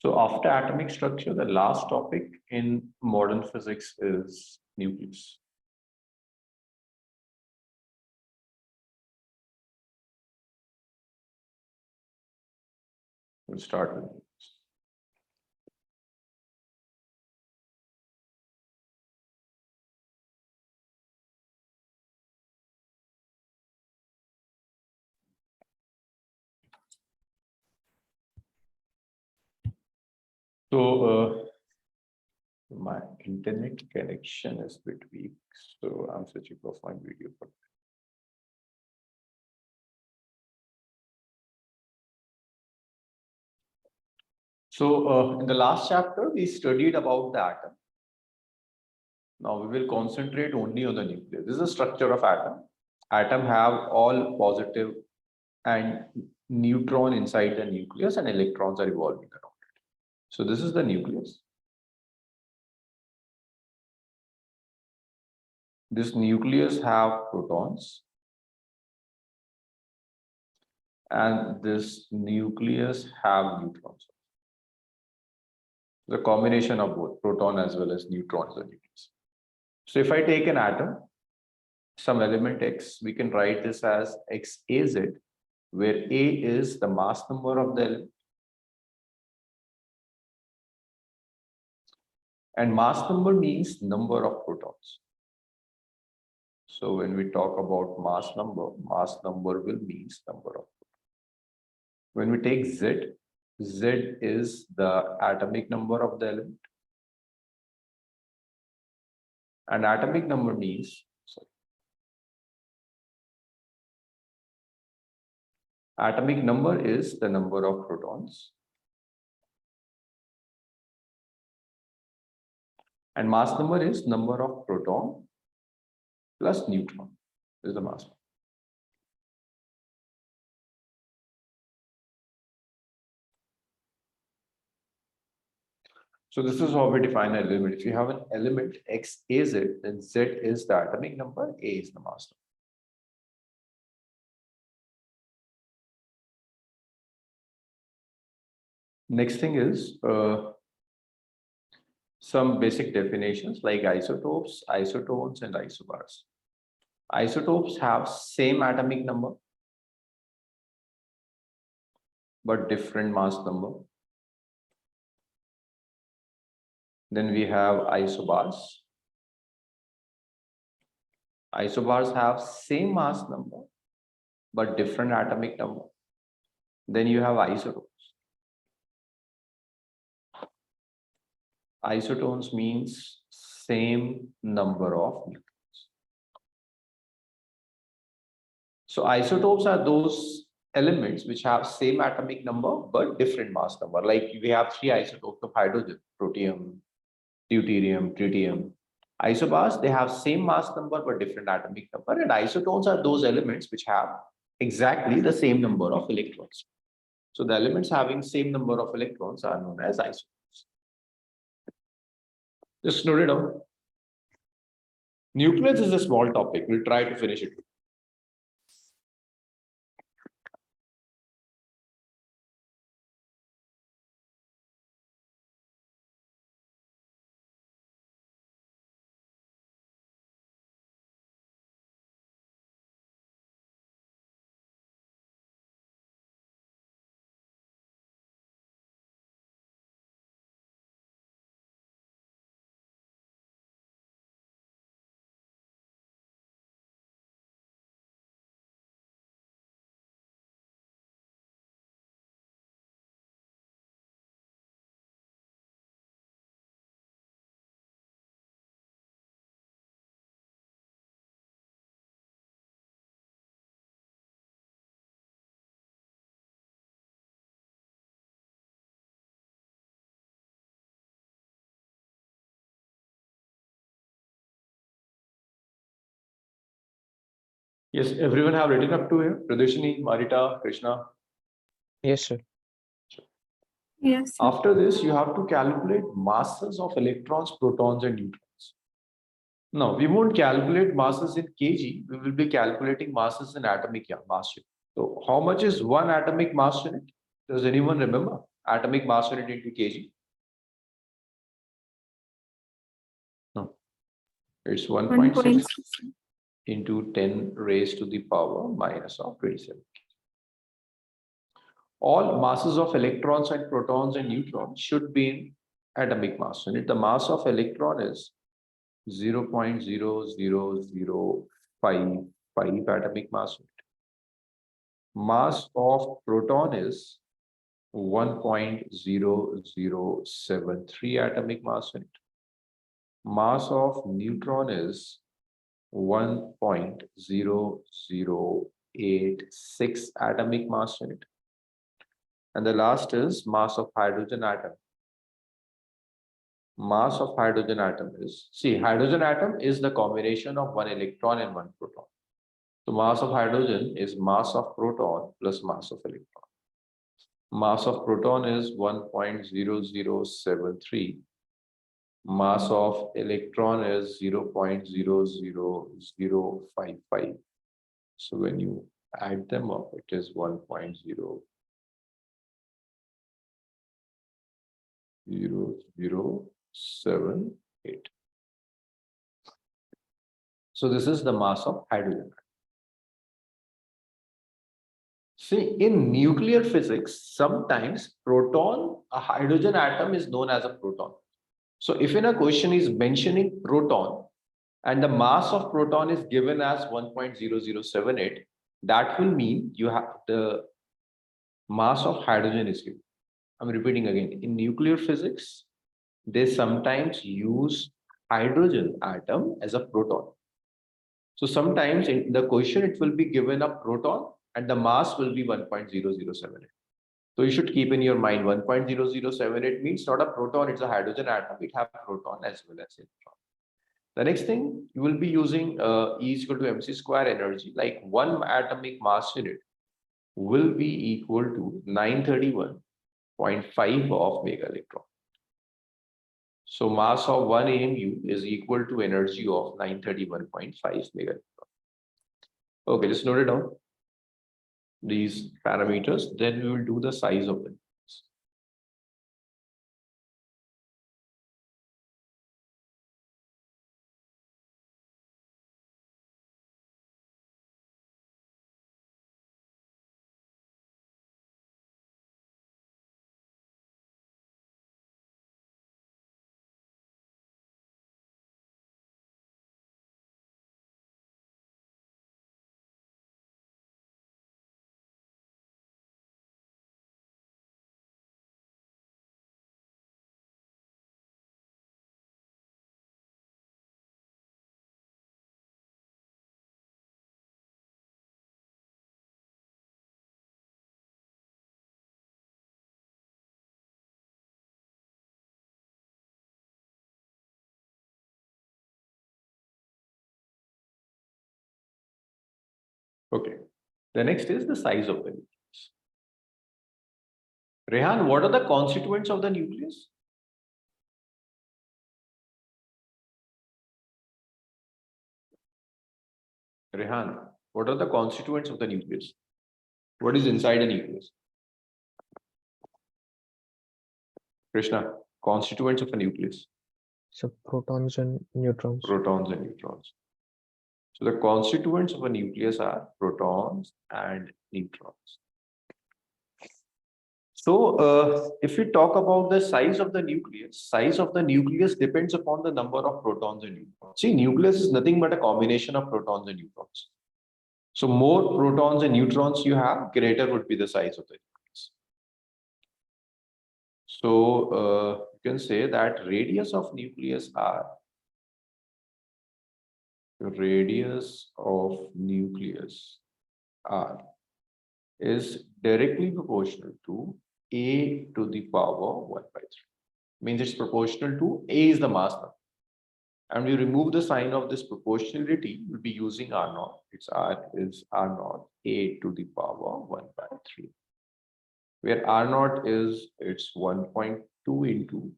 So after atomic structure, the last topic in modern physics is nucleus. We'll start with nucleus. So my internet connection is a bit weak, so I'm switching off my video for that. So in the last chapter, we studied about the atom. Now we will concentrate only on the nucleus. This is the structure of atom. Atom have all positive and neutron inside the nucleus, and electrons are revolving around it. So this is the nucleus. This nucleus have protons, and this nucleus have neutrons. The combination of both proton as well as neutrons are nucleus. So if I take an atom, some element X, we can write this as XAZ, where A is the mass number of the element and mass number means number of protons. So when we talk about mass number will means number of protons. When we take Z, Z is the atomic number of the element, and atomic number means, atomic number is the number of protons, and mass number is number of proton plus neutron is the mass. So this is how we define an element. If you have an element XAZ, then Z is the atomic number, A is the mass number. Next thing is some basic definitions like isotopes, isotones, and isobars. Isotopes have same atomic number but different mass number. Then we have isobars. Isobars have same mass number but different atomic number. Then you have isotopes. Isotones means same number of neutrons. So isotopes are those elements which have same atomic number but different mass number. Like we have 3 isotopes of hydrogen: protium, deuterium, tritium. Isobars, they have same mass number but different atomic number, and isotones are those elements which have exactly the same number of electrons. So the elements having same number of electrons are known as isotopes. Just note it down. Nucleus is a small topic. We'll try to finish it. Yes, everyone have written up to here? Pradeshini, Marita, Krishna? Yes, sir. Yes. Sir. After this, you have to calculate masses of electrons, protons, and neutrons. No, we won't calculate masses in kg. We will be calculating masses in atomic mass unit. So how much is one atomic mass unit? Does anyone remember? atomic mass unit into kg? No. It's 1.6 into 10 raised to the power minus of 27. All masses of electrons and protons and neutrons should be in atomic mass unit. The mass of electron is 0.00055 atomic mass unit. Mass of proton is 1.0073 atomic mass unit. Mass of neutron is 1.0086 atomic mass unit. And the last is mass of hydrogen atom. Mass of hydrogen atom is, see, hydrogen atom is the combination of one electron and one proton. So mass of hydrogen is mass of proton plus mass of electron. Mass of proton is 1.0073. Mass of electron is 0.00055. So when you add them up, it is 1.0078. So this is the mass of hydrogen. See, in nuclear physics, sometimes a hydrogen atom is known as a proton. So if in a question is mentioning proton and the mass of proton is given as 1.0078, that will mean you have the mass of hydrogen is given. I'm repeating again, in nuclear physics, they sometimes use hydrogen atom as a proton. So sometimes in the question, it will be given a proton and the mass will be 1.0078. So you should keep in your mind 1.0078 means not a proton, it's a hydrogen atom. It has a proton as well as electron. The next thing, you will be using E is equal to mc square energy, like one atomic mass unit will be equal to 931.5 of mega electron. So mass of 1 AMU is equal to energy of 931.5 mega electron. Okay, just note it down, these parameters, then we will do the size of the nucleus. Okay, the next is the size of the nucleus. Rehan, what are the constituents of the nucleus? Rehan, what are the constituents of the nucleus? What is inside a nucleus? Krishna, constituents of a nucleus. So protons and neutrons. Protons and neutrons. So the constituents of a nucleus are protons and neutrons. So if we talk about the size of the nucleus depends upon the number of protons and neutrons. See, nucleus is nothing but a combination of protons and neutrons. So more protons and neutrons you have, greater would be the size of the nucleus. So you can say that radius of nucleus R is directly proportional to A to the power 1/3. Means it's proportional to A is the mass number. And we remove the sign of this proportionality, we'll be using R0. It's R0 A to the power 1/3. Where R0 is, it's 1.2 into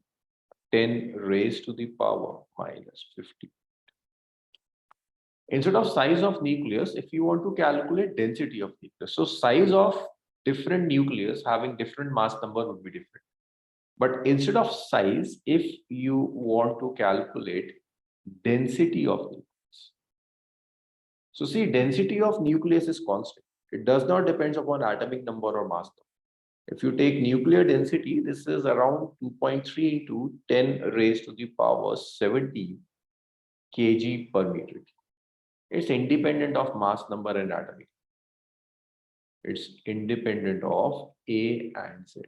10 raised to the power minus 50. Instead of size of nucleus, if you want to calculate density of nucleus, so size of different nucleus having different mass number would be different. But instead of size, if you want to calculate density of nucleus. So see, density of nucleus is constant. It does not depend upon atomic number or mass number. If you take nuclear density, this is around 2.3 into 10 raised to the power 17 kg per meter. It's independent of mass number and atomic. It's independent of A and Z.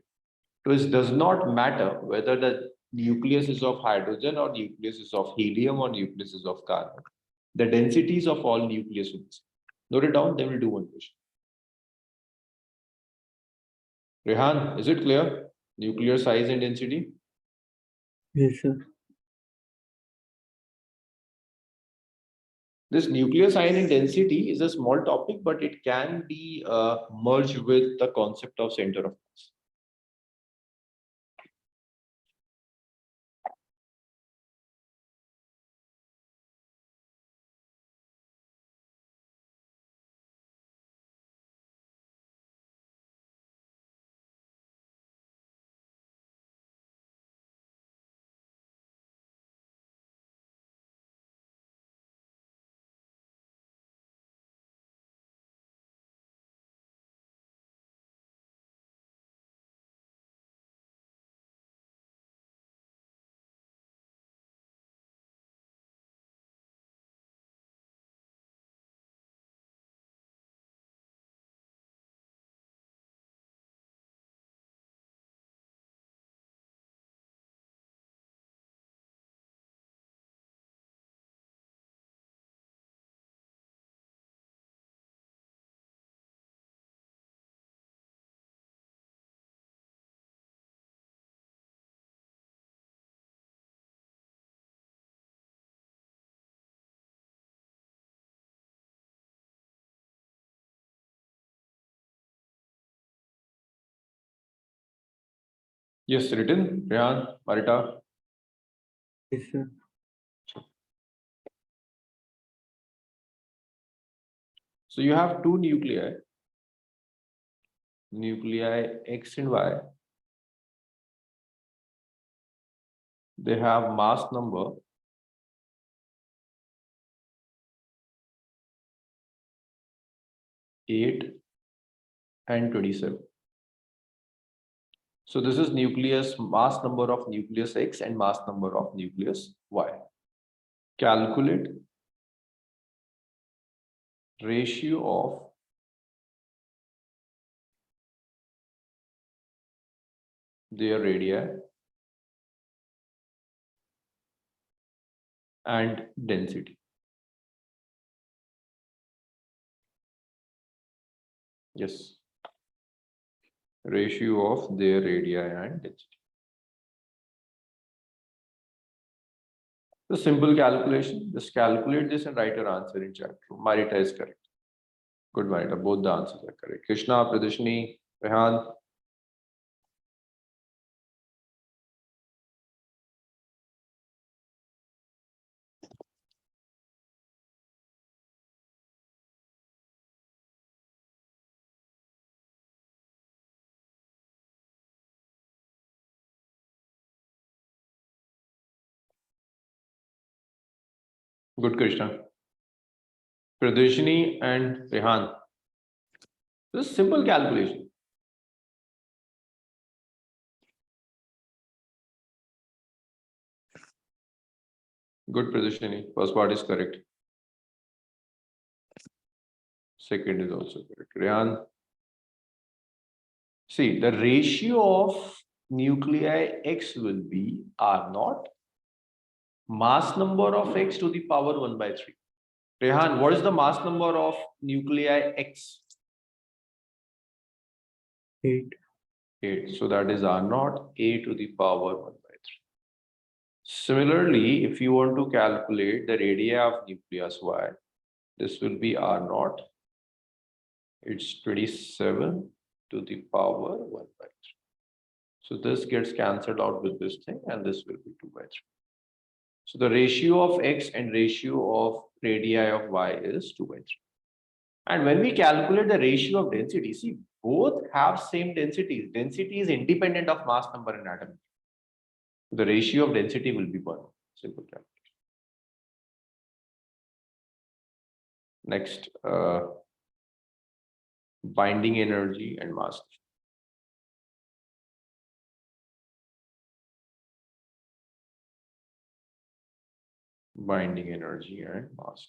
So it does not matter whether the nucleus is of hydrogen or nucleus is of helium or nucleus is of carbon. The densities of all nucleus will be same. Note it down, then we'll do one question. Rehan, is it clear? Nuclear size and density? Yes, sir. This nuclear size and density is a small topic, but it can be merged with the concept of center of mass. Yes, written. Rehan, Marita. Yes, sir. So you have two nuclei X and Y. They have mass number 8 and 27. So this is nucleus mass number of nucleus X and mass number of nucleus Y. Calculate ratio of their radii and density. Yes. Ratio of their radii and density. The simple calculation. Just calculate this and write your answer in chat room. Marita is correct. Good, Marita. Both the answers are correct. Krishna, Pradeshni, Rehan. Good, Krishna. Pradeshni and Rehan. This is simple calculation. Good, Pradeshni. First part is correct. Second is also correct. Rehan. See, the ratio of nuclei X will be R naught, mass number of X to the power 1 by 3. Rehan, what is the mass number of nuclei X? 8. 8. So that is R naught, A to the power 1 by 3. Similarly, if you want to calculate the radii of nucleus Y, this will be R naught. It's 27 to the power 1 by 3. So this gets cancelled out with this thing, and this will be 2 by 3. So the ratio of X and ratio of radii of Y is 2 by 3. And when we calculate the ratio of density, see, both have same densities. Density is independent of mass number in atom. The ratio of density will be 1. Simple calculation. Next, binding energy and mass. Binding energy and mass.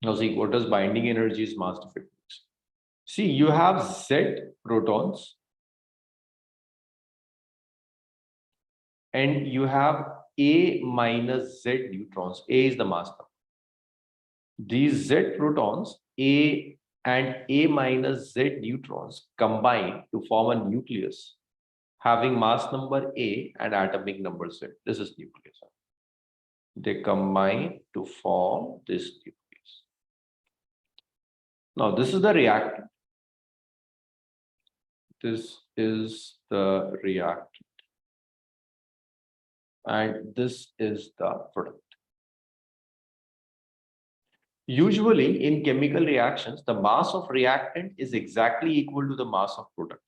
Now see, what does binding energy is mass defect? See, you have Z protons and you have A minus Z neutrons. A is the mass number. These Z protons, A and A minus Z neutrons combine to form a nucleus having mass number A and atomic number Z. This is nucleus. They combine to form this nucleus. Now, this is the reactant. This is the reactant. And this is the product. Usually, in chemical reactions, the mass of reactant is exactly equal to the mass of product.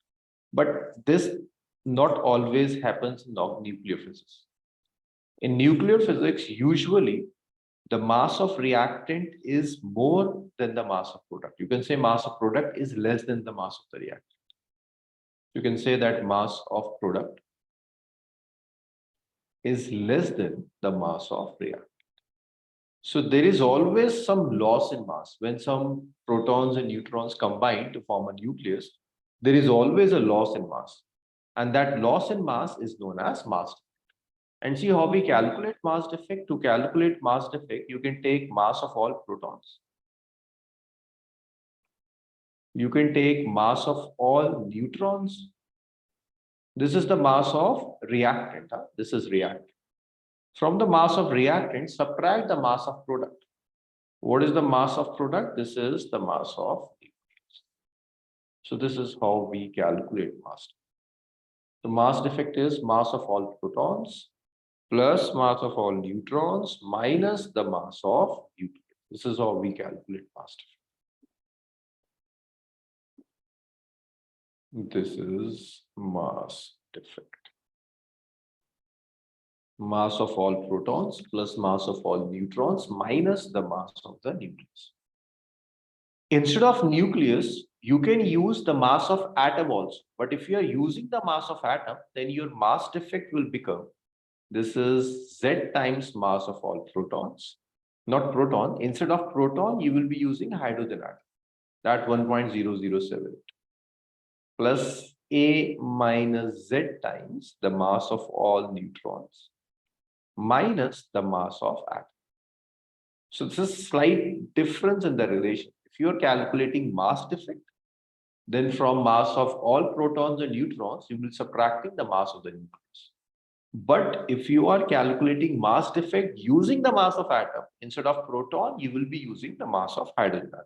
But this not always happens in nuclear physics. In nuclear physics, usually the mass of reactant is more than the mass of product. You can say mass of product is less than the mass of the reactant. You can say that mass of product is less than the mass of reactant. So there is always some loss in mass. When some protons and neutrons combine to form a nucleus, there is always a loss in mass. And that loss in mass is known as mass defect. And see how we calculate mass defect. To calculate mass defect, you can take mass of all protons. You can take mass of all neutrons. This is the mass of reactant. This is reactant. From the mass of reactant, subtract the mass of product. What is the mass of product? This is the mass of nucleus. So this is how we calculate mass. The mass defect is mass of all protons plus mass of all neutrons minus the mass of nucleus. This is how we calculate mass defect. This is mass defect. Mass of all protons plus mass of all neutrons minus the mass of the nucleus. Instead of nucleus, you can use the mass of atom also. But if you are using the mass of atom, then your mass defect will become, this is Z times mass of all protons, not proton. Instead of proton, you will be using hydrogen atom, that 1.007 plus A minus Z times the mass of all neutrons minus the mass of atom. So this is a slight difference in the relation. If you are calculating mass defect, then from mass of all protons and neutrons, you will be subtracting the mass of the nucleus. But if you are calculating mass defect using the mass of atom, instead of proton, you will be using the mass of hydrogen atom.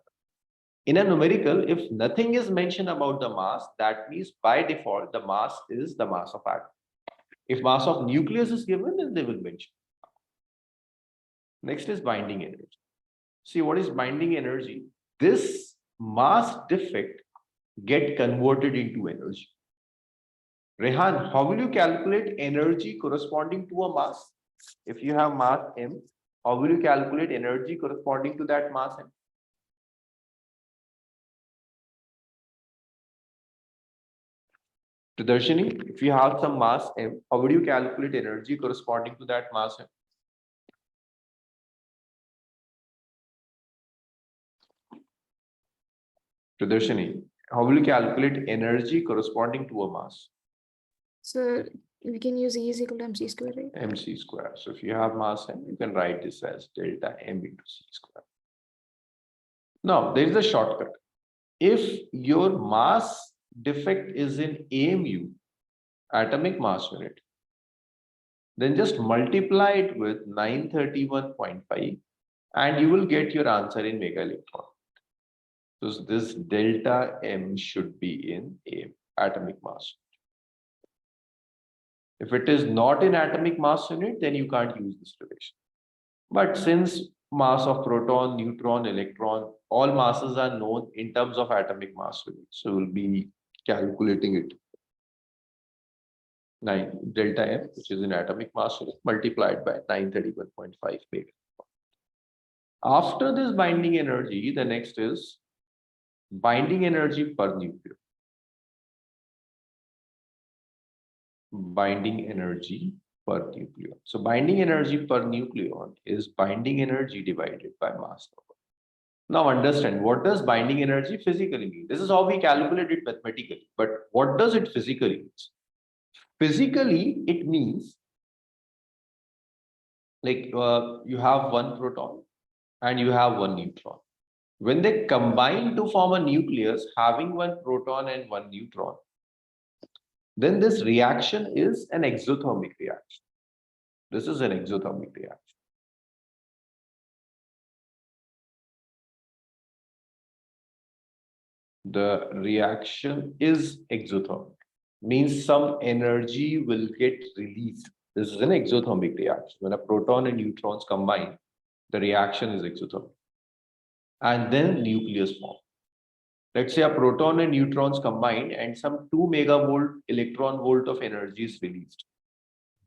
In a numerical, if nothing is mentioned about the mass, that means by default, the mass is the mass of atom. If mass of nucleus is given, then they will mention. Next is binding energy. See, what is binding energy? This mass defect get converted into energy. Rehan, how will you calculate energy corresponding to a mass? If you have mass m, how will you calculate energy corresponding to that mass m? Pradarshini, if you have some mass m, how would you calculate energy corresponding to that mass m? Pradarshini, how will you calculate energy corresponding to a mass? So We can use E is equal to mc square, right? mc square. So if you have mass m, you can write this as delta m into c square. Now, there is a shortcut. If your mass defect is in AMU, atomic mass unit, then just multiply it with 931.5 and you will get your answer in mega electron. So this delta M should be in AM, atomic mass. If it is not in atomic mass unit, then you can't use this relation. But since mass of proton, neutron, electron, all masses are known in terms of atomic mass unit, so we'll be calculating it. 9 delta M, which is in atomic mass unit, multiplied by 931.5 mega. After this binding energy, the next is binding energy per nucleon. Binding energy per nucleon. So binding energy per nucleon is binding energy divided by mass number. Now understand, what does binding energy physically mean? This is how we calculate it mathematically, but what does it physically mean? Physically, it means like you have one proton and you have one neutron. When they combine to form a nucleus having one proton and one neutron, then this reaction is an exothermic reaction. This is an exothermic reaction. The reaction is exothermic, means some energy will get released. This is an exothermic reaction. When a proton and neutrons combine, the reaction is exothermic. And then nucleus form. Let's say a proton and neutrons combine and some 2 megavolt electron volt of energy is released.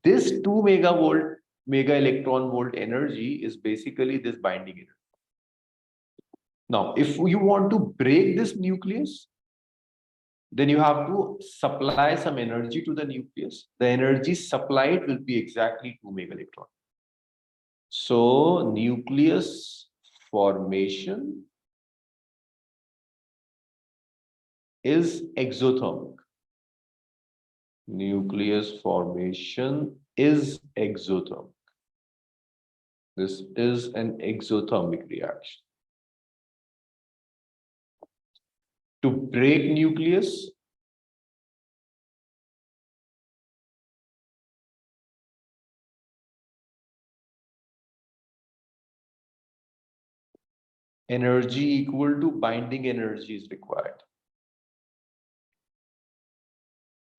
This 2 megavolt mega electron volt energy is basically this binding energy. Now, if you want to break this nucleus, then you have to supply some energy to the nucleus. The energy supplied will be exactly 2 mega electron. So nucleus formation is exothermic. Nucleus formation is exothermic. This is an exothermic reaction. To break nucleus, energy equal to binding energy is required.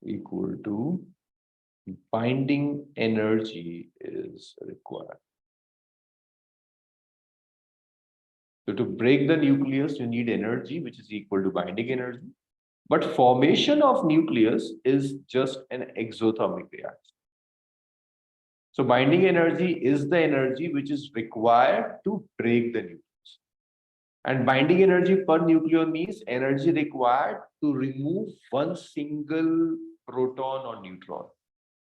Equal to binding energy is required. So to break the nucleus, you need energy, which is equal to binding energy. But formation of nucleus is just an exothermic reaction. So binding energy is the energy which is required to break the nucleus. And binding energy per nucleon means energy required to remove one single proton or neutron.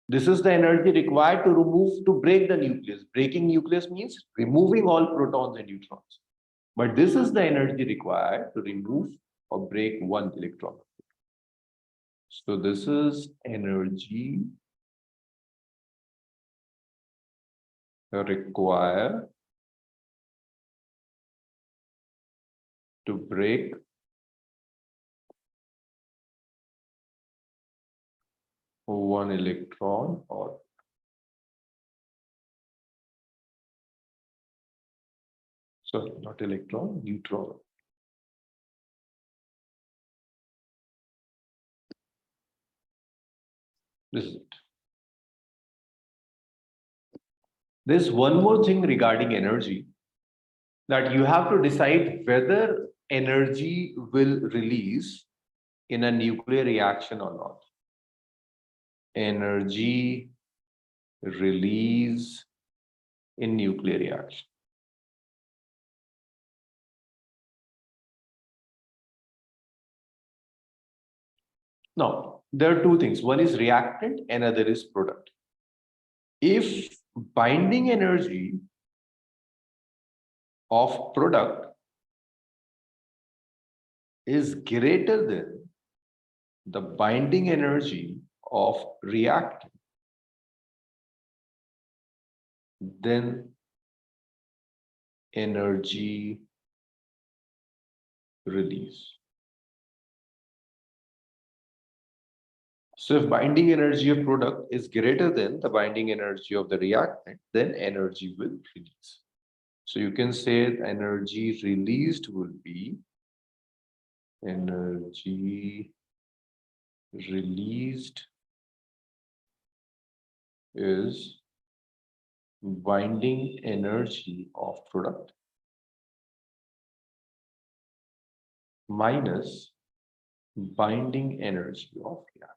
This is the energy required to break the nucleus. Breaking nucleus means removing all protons and neutrons. But this is the energy required to remove or break one electron. So this is energy required to break one electron or sorry, not electron, neutron. This is it. There's one more thing regarding energy, that you have to decide whether energy will release in a nuclear reaction or not. Energy release in nuclear reaction. Now, there are two things. One is reactant, another is product. If binding energy of product is greater than the binding energy of reactant, then energy release. So if binding energy of product is greater than the binding energy of the reactant, then energy will release. So you can say energy released will be energy released is binding energy of product minus binding energy of reactant.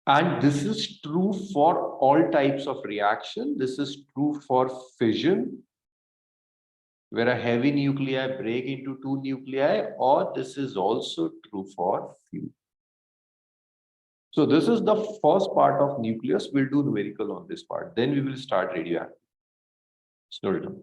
And this is true for all types of reaction. This is true for fission, where a heavy nuclei break into two nuclei, or this is also true for fusion. So this is the first part of nucleus. We'll do numerical on this part. Then we will start radioactive. Slow it down.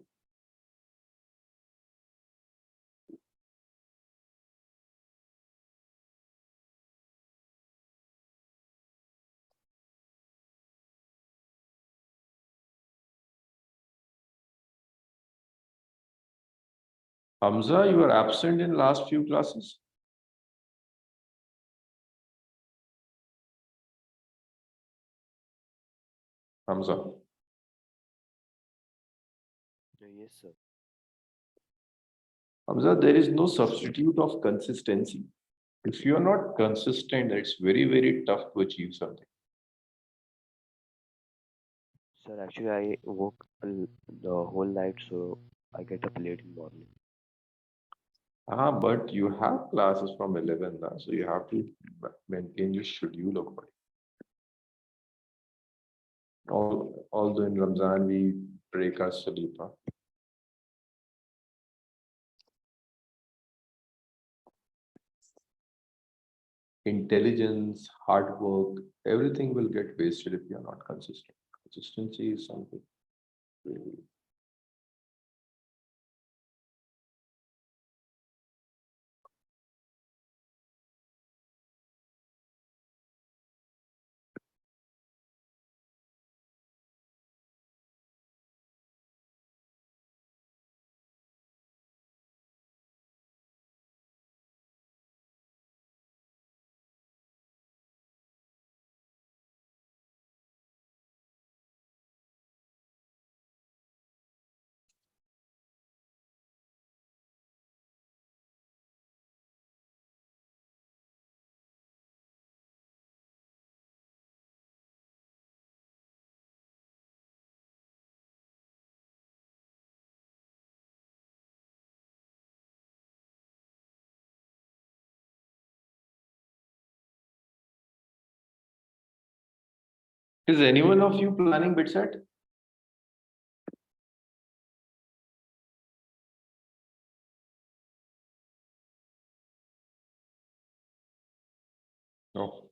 Hamza, you were absent in last few classes. Hamza. Yes, sir. Hamza, there is no substitute of consistency. If you are not consistent, it's very, very tough to achieve something. Sir, actually, I woke the whole night, so I get up late in morning. But you have classes from 11, so you have to maintain your schedule accordingly. Although in Ramzan we break our sleep. Intelligence, hard work, everything will get wasted if you are not consistent. Consistency is something really. Is anyone of you planning BitSet? No.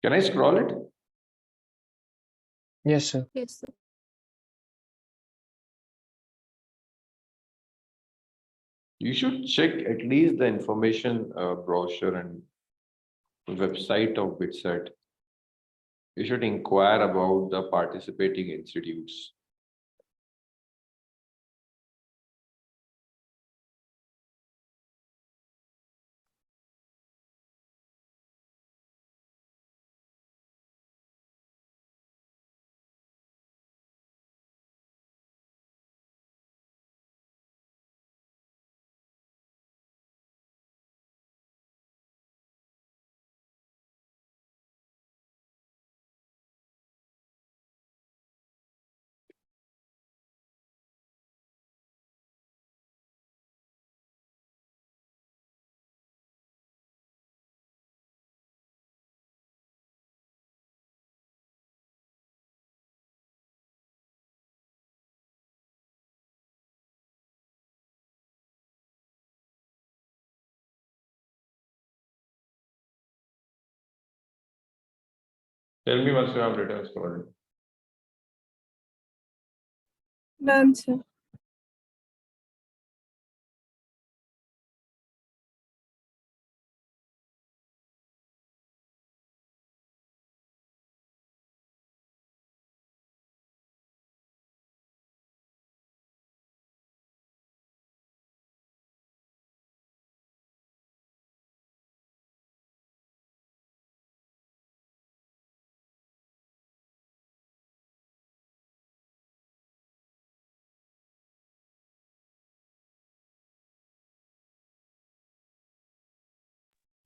Can I scroll it? Yes, sir. Yes, sir. You should check at least the information brochure and website of BitSet. You should inquire about the participating institutes. Tell me once you have written scroll. Done, sir.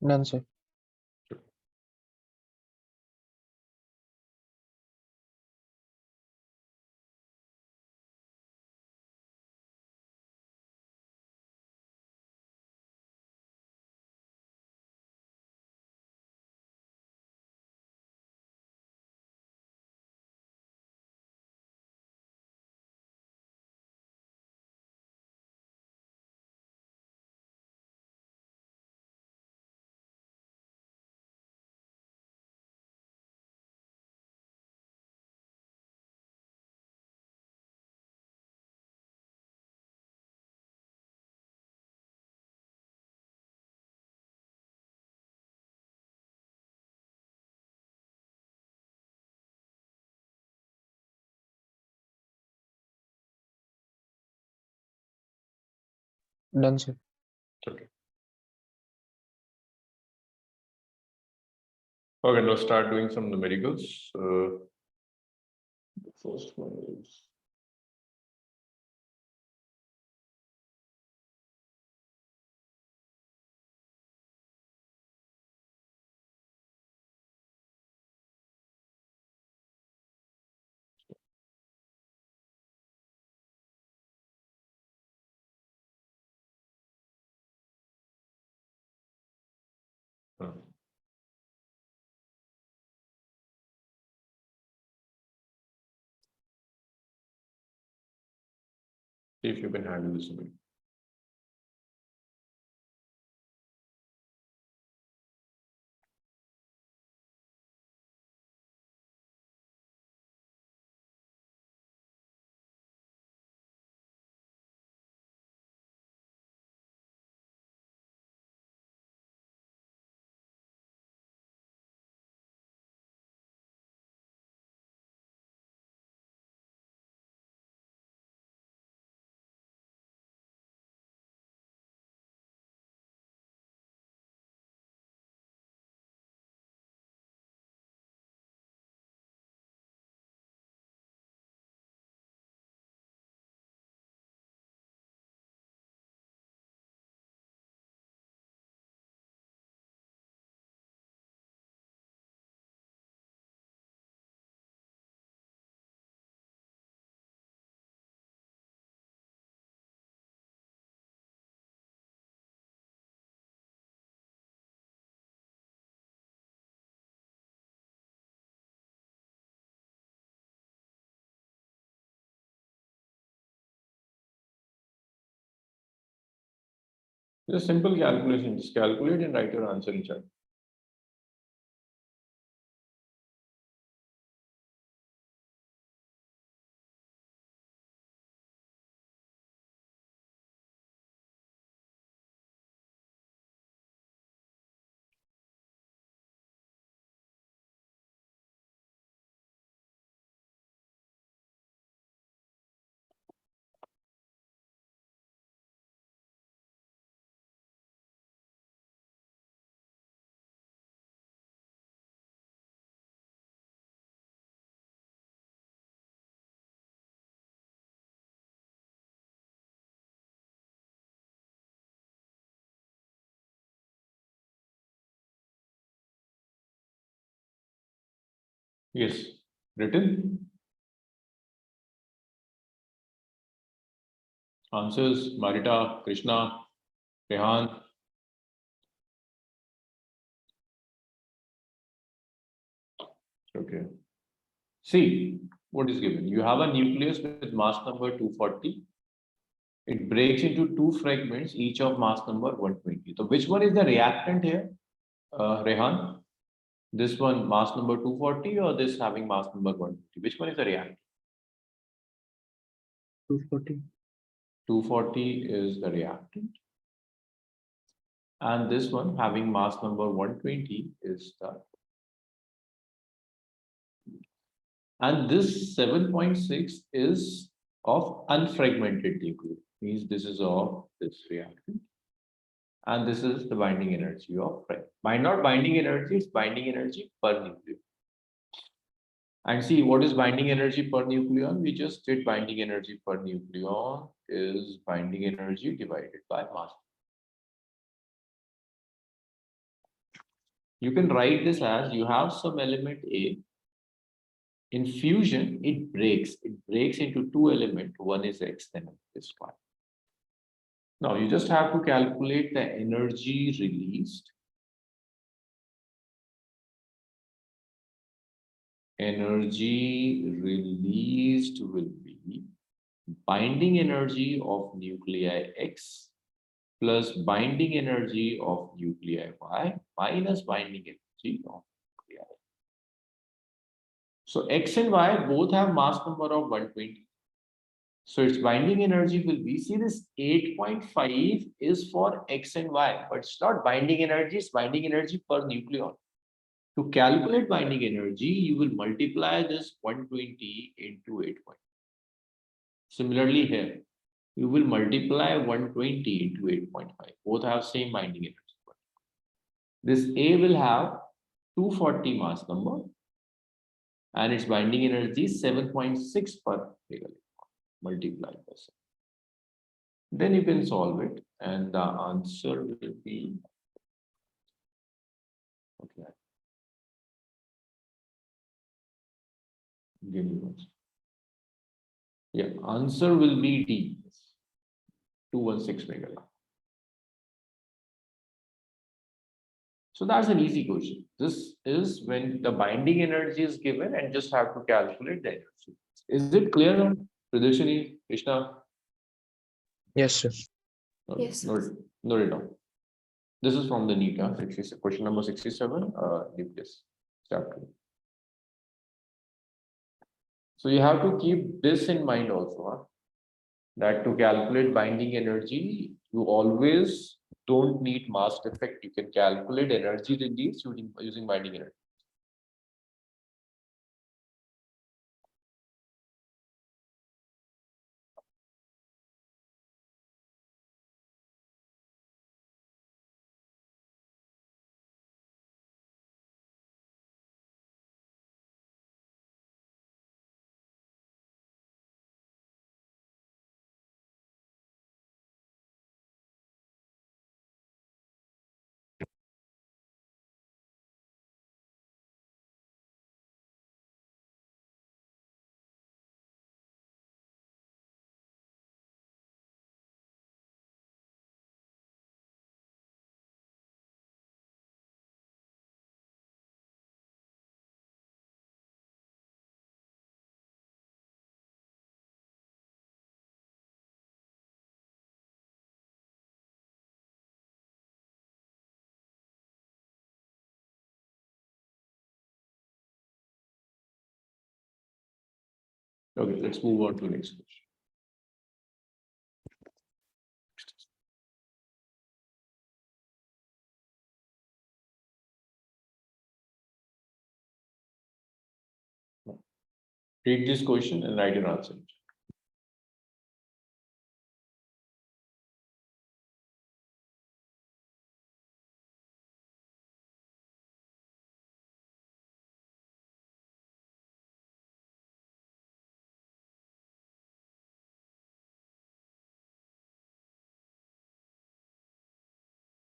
Done, sir. Done, sir. Okay. Okay, now start doing some numericals. The first one is see if you can handle this a bit. It's a simple calculation. Just calculate and write your answer in chat. Yes, written. Answers: Marita, Krishna, Rehan. Okay. See what is given. You have a nucleus with mass number 240. It breaks into two fragments, each of mass number 120. So which one is the reactant here, Rehan? This one mass number 240 or this having mass number 120? Which one is the reactant? 240. 240 is the reactant. And this one having mass number 120 is the. And this 7.6 is of unfragmented nucleus. Means this is of this reactant. And this is the binding energy of not binding energy, it's binding energy per nucleon. And see what is binding energy per nucleon? We just did binding energy per nucleon is binding energy divided by mass. You can write this as you have some element A. In fusion, it breaks. It breaks into two elements. One is X, then is Y. Now you just have to calculate the energy released. Energy released will be binding energy of nuclei X plus binding energy of nuclei Y minus binding energy of nuclei. So X and Y both have mass number of 120. So its binding energy will be, see this 8.5 is for X and Y, but it's not binding energy, it's binding energy per nucleon. To calculate binding energy, you will multiply this 120 into 8. Similarly here, you will multiply 120 into 8.5. Both have same binding energy. This A will have 240 mass number and its binding energy is 7.6 per megaelectron multiplied by 7. Then you can solve it and the answer will be, okay. Give me one. Yeah, answer will be D, 216 megaelectron. So that's an easy question. This is when the binding energy is given and just have to calculate the energy. Is it clear now? Pradarshini, Krishna? Yes, sir. Okay, Yes, sir. note it down. This is from the NEETA, question number 67, nucleus chapter. So you have to keep this in mind also, huh? That to calculate binding energy, you always don't need mass effect. You can calculate energy release using binding energy. Okay, let's move on to the next question. Read this question and write your answer.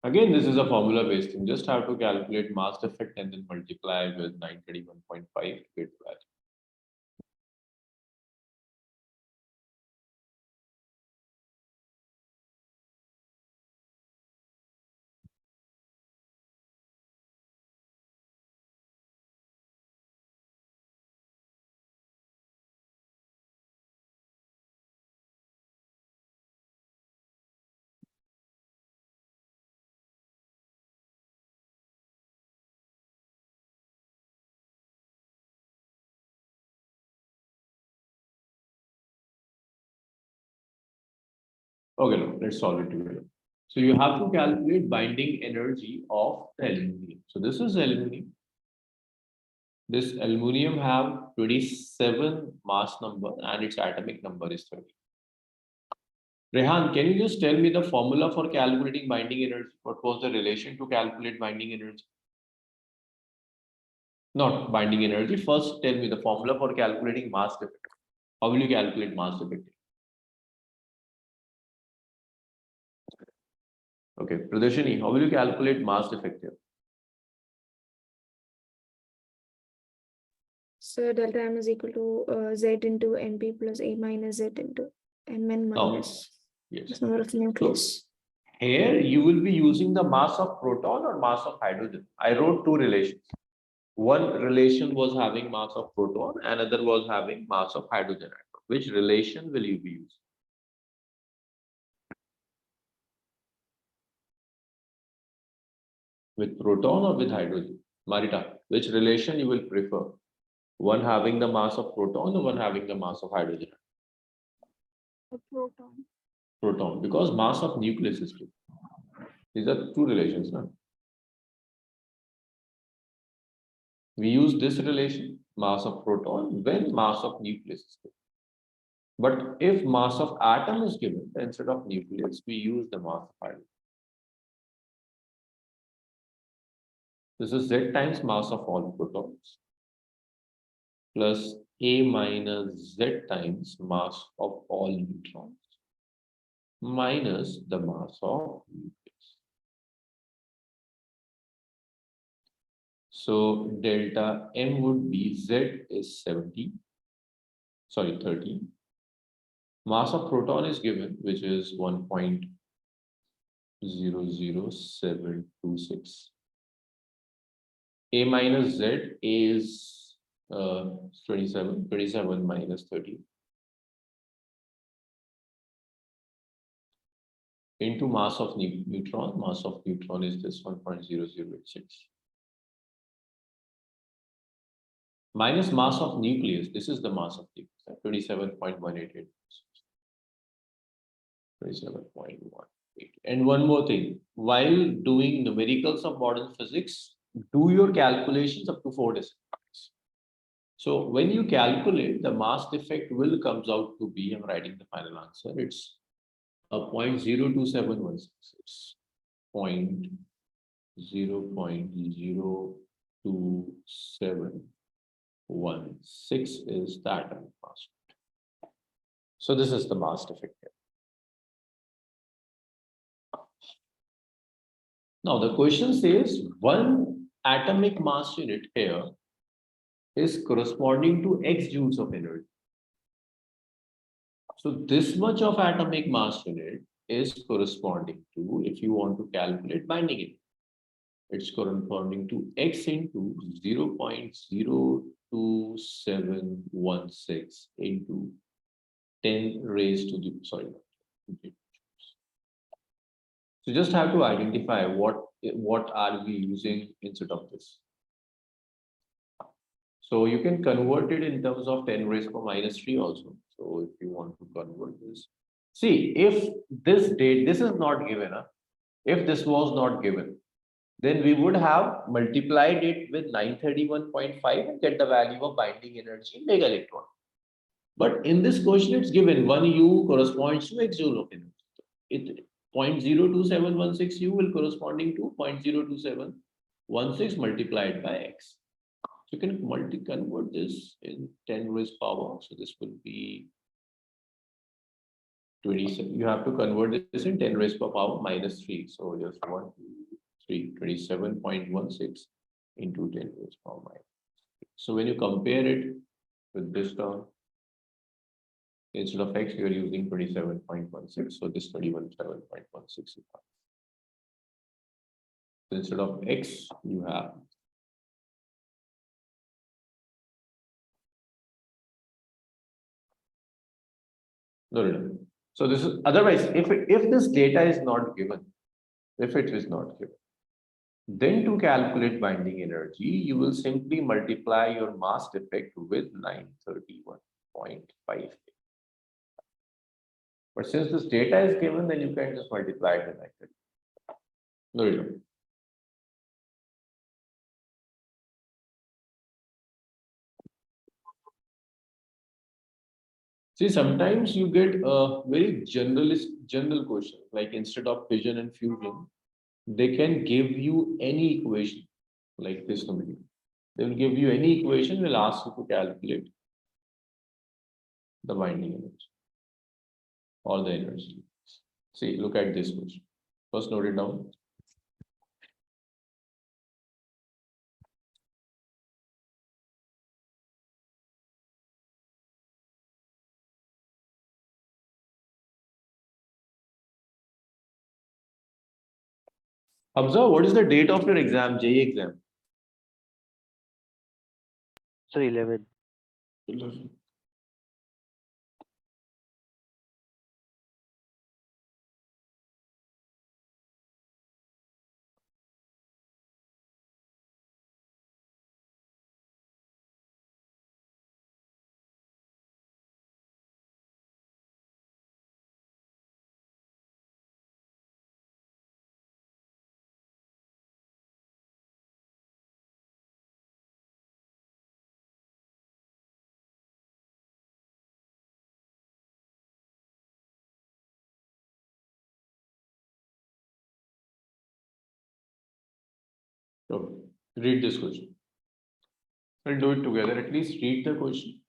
Again, this is a formula based thing. Just have to calculate mass effect and then multiply with 931.5 to get the value. Okay, now let's solve it together. So you have to calculate binding energy of the aluminum. So this is aluminum. This aluminum have 27 mass number and its atomic number is 30. Rehan, can you just tell me the formula for calculating binding energy? What was the relation to calculate binding energy? Not binding energy. First, tell me the formula for calculating mass effect. How will you calculate mass effect? Okay, Pradarshini, how will you calculate mass effect here? So delta M is equal to Z into NP plus A minus Z into Mn minus Yes. this number of nucleus. Here you will be using the mass of proton or mass of hydrogen. I wrote two relations. One relation was having mass of proton, another was having mass of hydrogen atom. Which relation will you be using? With proton or with hydrogen? Marita, which relation you will prefer? One having the mass of proton or one having the mass of hydrogen? A proton. Proton, because mass of nucleus is different. These are two relations, no? We use this relation, mass of proton, when mass of nucleus is given. But if mass of atom is given, instead of nucleus, we use the mass of hydrogen. This is Z times mass of all protons plus A minus Z times mass of all neutrons minus the mass of nucleus. So delta M would be Z is 30. Mass of proton is given, which is 1.00726. A minus Z, A is 27 minus 30. Into mass of neutron. Mass of neutron is this 1.0086. Minus mass of nucleus. This is the mass of nucleus, 27.188. 27.18. And one more thing, while doing numericals of modern physics, do your calculations up to 4 decimal points. So when you calculate, the mass defect will comes out to be, I'm writing the final answer, it's a 0.02716. It's 0.02716 is the atomic mass. So this is the mass defect here. Now the question says one atomic mass unit here is corresponding to X joules of energy. So this much of atomic mass unit is corresponding to, if you want to calculate binding it, it's corresponding to X into 0.02716 into 10 raised to the, sorry. So just have to identify what are we using instead of this. So you can convert it in terms of 10 raised to minus 3 also. So if you want to convert this, see if this date, this is not given, if this was not given, then we would have multiplied it with 931.5 and get the value of binding energy in mega electron. But in this question, it's given 1 U corresponds to X joule of energy. It 0.02716 U will corresponding to 0.02716 multiplied by X. So you can convert this in 10 raised power. So this will be 27. You have to convert this in 10 raised power minus 3. So just 1, 2, 3, 27.16 into 10 raised power minus 3. So when you compare it with this term, instead of X, you are using 27.16. So this 27.16. So instead of X, you have no. So this is otherwise, if this data is not given, if it is not given, then to calculate binding energy, you will simply multiply your mass defect with 931.5. But since this data is given, then you can just multiply it with 930. No. See, sometimes you get a very general question, like instead of fission and fusion, they can give you any equation like this number. They will give you any equation, will ask you to calculate the binding energy or the energy. See, look at this question. First, note it down. Observe, what is the date of your exam, JEE exam? Sir, 11. Okay. Read this question. We'll do it together. At least read the question.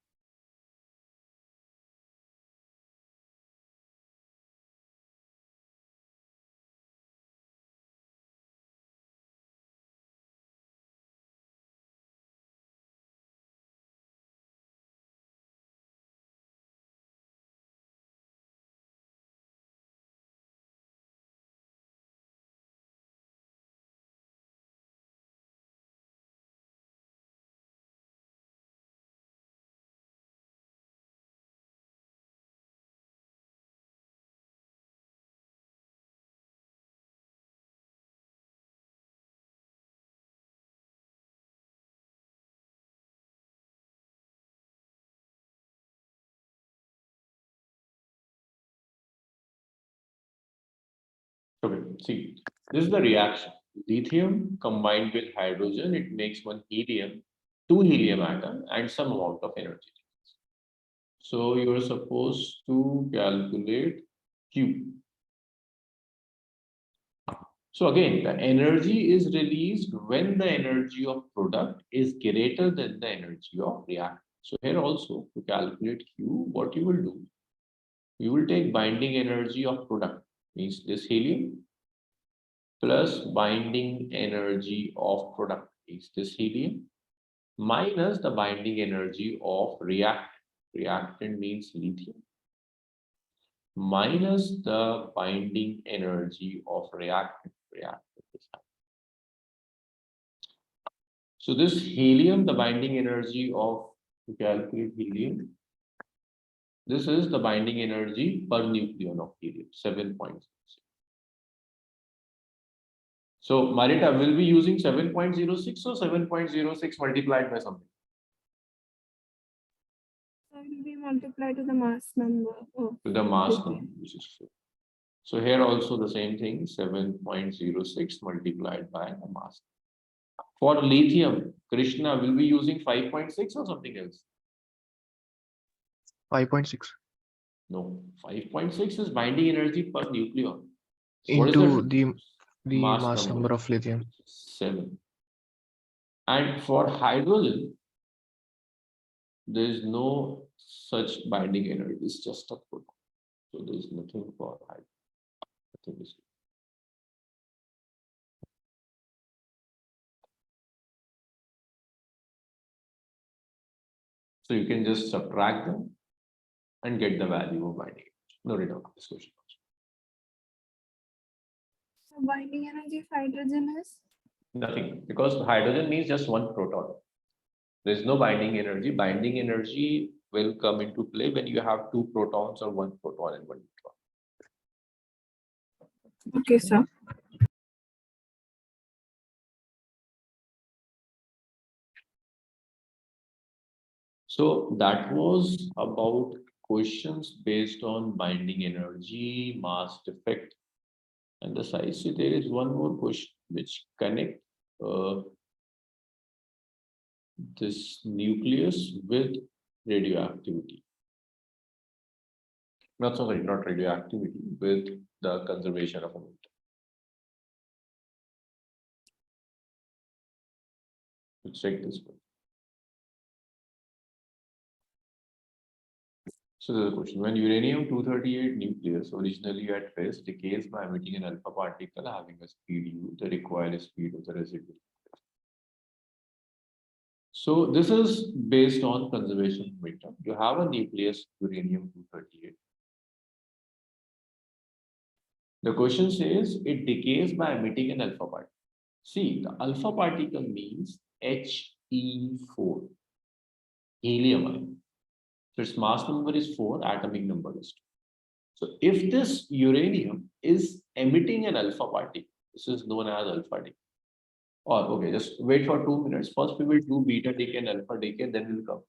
Okay, see, this is the reaction. Lithium combined with hydrogen, it makes one helium, two helium atom, and some amount of energy. So you are supposed to calculate Q. So again, the energy is released when the energy of product is greater than the energy of reactant. So here also, to calculate Q, what you will do, you will take binding energy of product, means this helium, plus binding energy of product is this helium, minus the binding energy of reactant. Reactant means lithium, minus the binding energy of reactant. Reactant is hydrogen. So this helium, the binding energy of, to calculate helium, this is the binding energy per nucleon of helium, 7.6. So Marita will be using 7.06 or 7.06 multiplied by something. So it will be multiplied to the mass number of To the mass lithium. number, which is 4. So here also the same thing, 7.06 multiplied by the mass. For lithium, Krishna will be using 5.6 or something else. 5.6 No, 5.6 is binding energy per nucleon. What is into the mass mass number of lithium. 7. And for hydrogen, there is no such binding energy. It's just a proton. So there is nothing for hydrogen. Nothing is. So you can just subtract them and get the value of binding energy. No need of this question. So binding energy of hydrogen is Nothing, because hydrogen means just one proton. There is no binding energy. Binding energy will come into play when you have two protons or one proton and one neutron. okay, sir. So that was about questions based on binding energy, mass defect, and the size. So there is one more question which connect this nucleus with radioactivity. Not sorry, not radioactivity, with the conservation of a metal. Let's check this one. So there's a question. When uranium-238 nucleus, originally at rest, decays by emitting an alpha particle having a speed u, the required speed of the residual. So this is based on conservation momentum. You have a nucleus uranium-238. The question says it decays by emitting an alpha particle. See, the alpha particle means He4, helium ion. So its mass number is 4, atomic number is 2. So if this uranium is emitting an alpha particle, this is known as alpha decay. Or okay, just wait for 2 minutes. First we will do beta decay and alpha decay, then we'll come.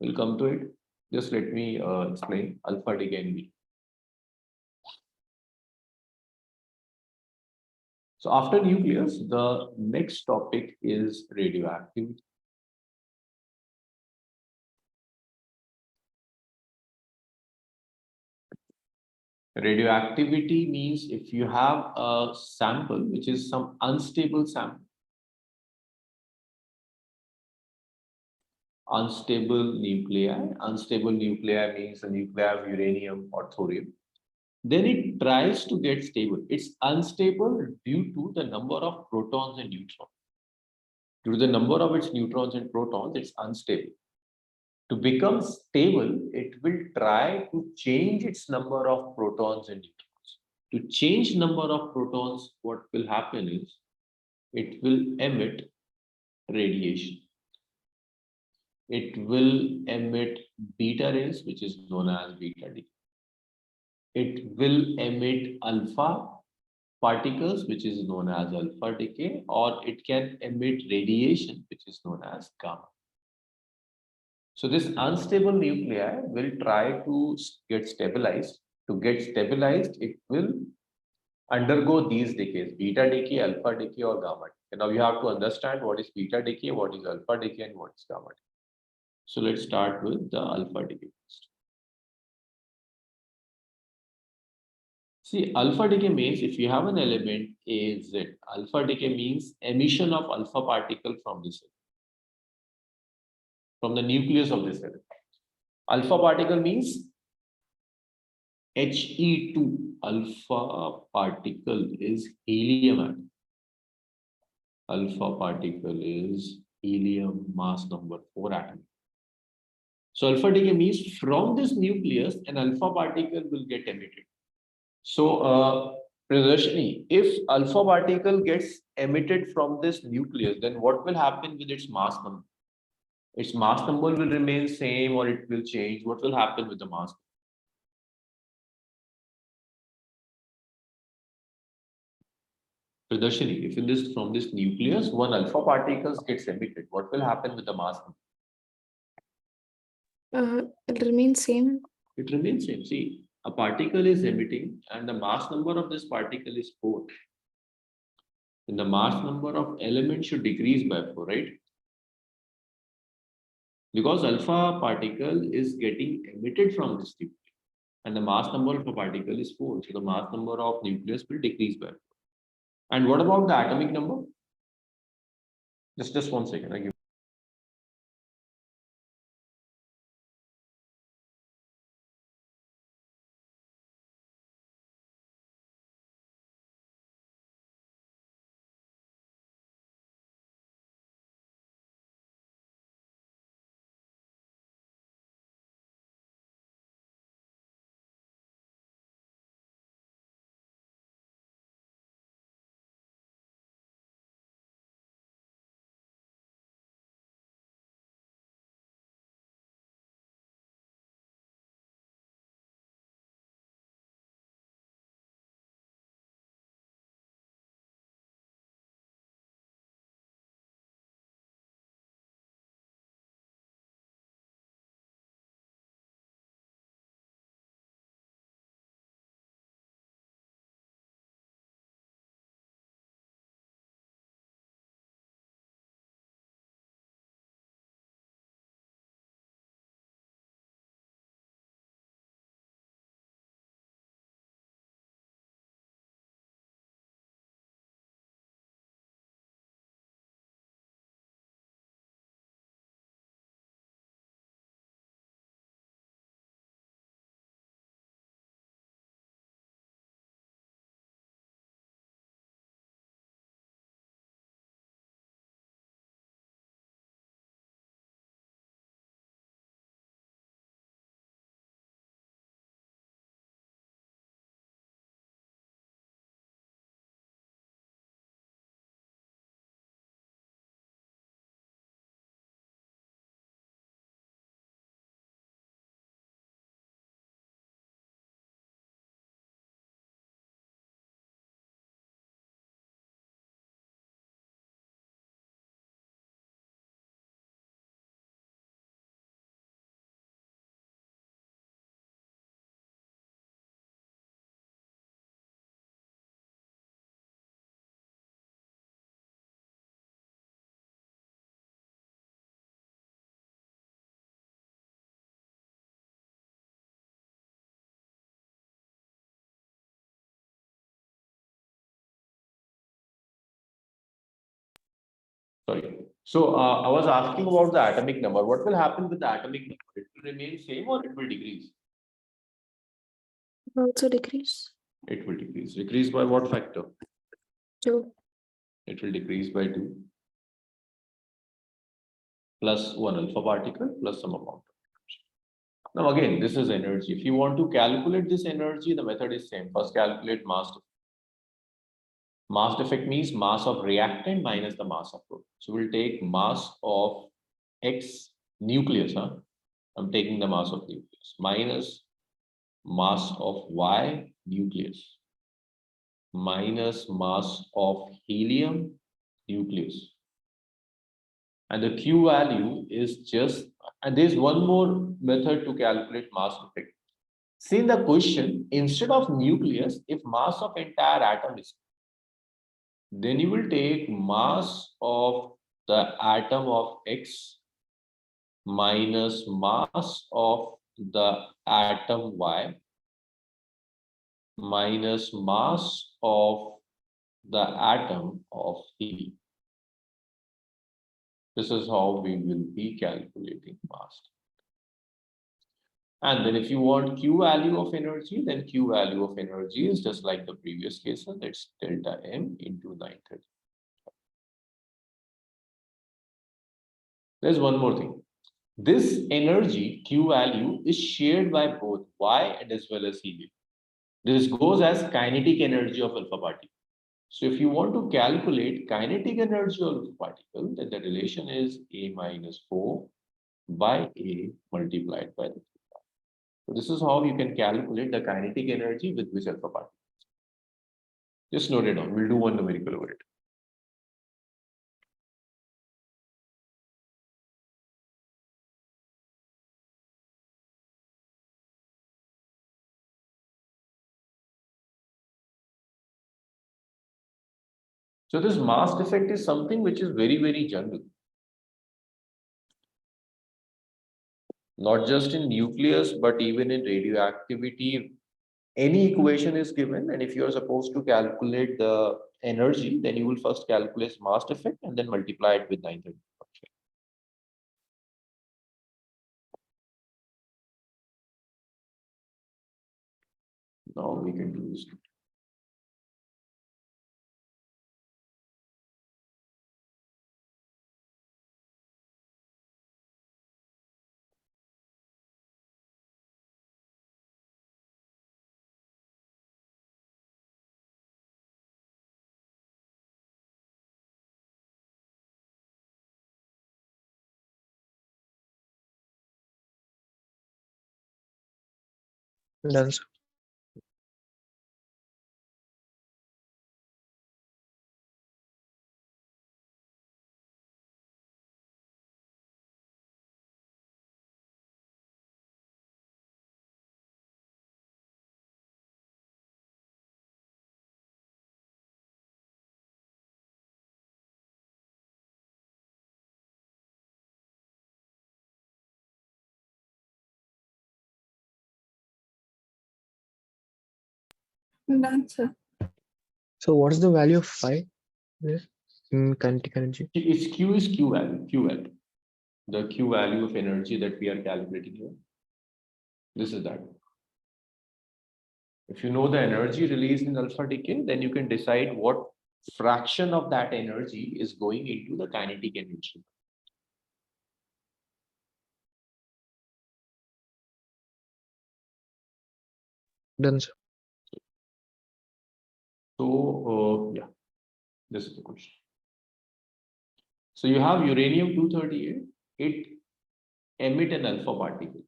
We'll come to it. Just let me explain alpha decay and beta. So after nucleus, the next topic is radioactivity. Radioactivity means if you have a sample which is some unstable sample, unstable nuclei means a nuclei of uranium or thorium, then it tries to get stable. It's unstable due to the number of protons and neutrons. Due to the number of its neutrons and protons, it's unstable. To become stable, it will try to change its number of protons and neutrons. To change number of protons, what will happen is it will emit radiation. It will emit beta rays, which is known as beta decay. It will emit alpha particles, which is known as alpha decay, or it can emit radiation, which is known as gamma. So this unstable nuclei will try to get stabilized. To get stabilized, it will undergo these decays: beta decay, alpha decay, or gamma decay. And now you have to understand what is beta decay, what is alpha decay, and what is gamma decay. So let's start with the alpha decay first. See, alpha decay means if you have an element AZ, alpha decay means emission of alpha particle from this element, from the nucleus of this element. Alpha particle means He2, alpha particle is helium atom. Alpha particle is helium, mass number 4 atom. So alpha decay means from this nucleus, an alpha particle will get emitted. So, Priyadharshini, if alpha particle gets emitted from this nucleus, then what will happen with its mass number? Its mass number will remain same or it will change. What will happen with the mass? Priyadharshini, if in this from this nucleus, one alpha particles gets emitted, what will happen with the mass number? It remains same. It remains same. See, a particle is emitting and the mass number of this particle is 4. Then the mass number of elements should decrease by 4, right? Because alpha particle is getting emitted from this nucleus and the mass number of a particle is 4. So the mass number of nucleus will decrease by 4. And what about the atomic number? Just 1 second. I give Sorry. So I was asking about the atomic number. What will happen with the atomic number? It will remain same or it will decrease? Also decrease. It will decrease. Decrease by what factor? 2. It will decrease by 2 plus 1 alpha particle plus some amount. Now again, this is energy. If you want to calculate this energy, the method is same. First calculate mass. Mass defect means mass of reactant minus the mass of proton. So we'll take mass of X nucleus. I'm taking the mass of nucleus minus mass of Y nucleus minus mass of helium nucleus. And the Q value is just, and there's one more method to calculate mass defect. See in the question, instead of nucleus, if mass of entire atom is, then you will take mass of the atom of X minus mass of the atom Y minus mass of the atom of helium. This is how we will be calculating mass. And then if you want Q value of energy, then Q value of energy is just like the previous cases. It's delta M into 930. There's one more thing. This energy Q value is shared by both Y and as well as helium. This goes as kinetic energy of alpha particle. So if you want to calculate kinetic energy of alpha particle, then the relation is A minus 4 by A multiplied by the. So this is how you can calculate the kinetic energy with which alpha particle. Just note it down. We'll do one numerical over it. So this mass defect is something which is very, very general. Not just in nucleus, but even in radioactivity. Any equation is given, and if you are supposed to calculate the energy, then you will first calculate mass defect and then multiply it with 930. Now we can do this. Done, sir. Done, sir. So what is the value of phi there in kinetic energy? Its Q is Q value, Q value. The Q value of energy that we are calculating here. This is that. If you know the energy released in alpha decay, then you can decide what fraction of that energy is going into the kinetic energy. Done, sir. So, yeah, this is the question. So you have uranium-238, it emit an alpha particle.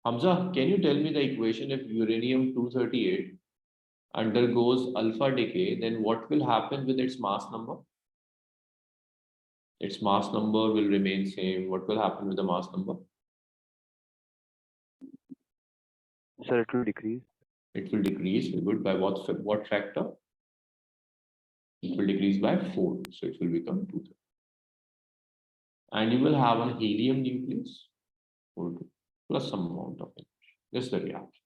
Hamza, can you tell me the equation if uranium-238 undergoes alpha decay, then what will happen with its mass number? Its mass number will remain same. What will happen with the mass number? Sir, it will decrease. It will decrease. Very good. By what factor? It will decrease by 4. So it will become 2. And you will have a helium nucleus plus some amount of energy. This is the reaction.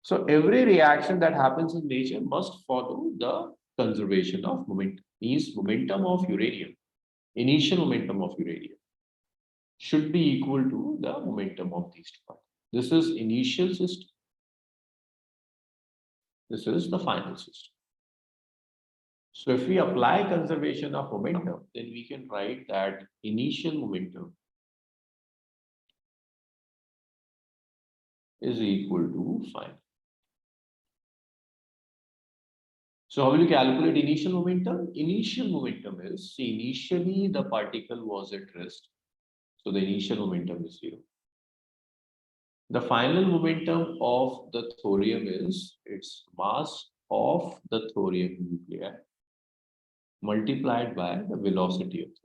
So every reaction that happens in nature must follow the conservation of momentum. Means momentum of uranium initial momentum of uranium should be equal to the momentum of these two particles. This is initial system. This is the final system. So if we apply conservation of momentum, then we can write that initial momentum is equal to final. So how will you calculate initial momentum? Initial momentum is, see, initially the particle was at rest. So the initial momentum is 0. The final momentum of the thorium is its mass of the thorium nuclei multiplied by the velocity of it.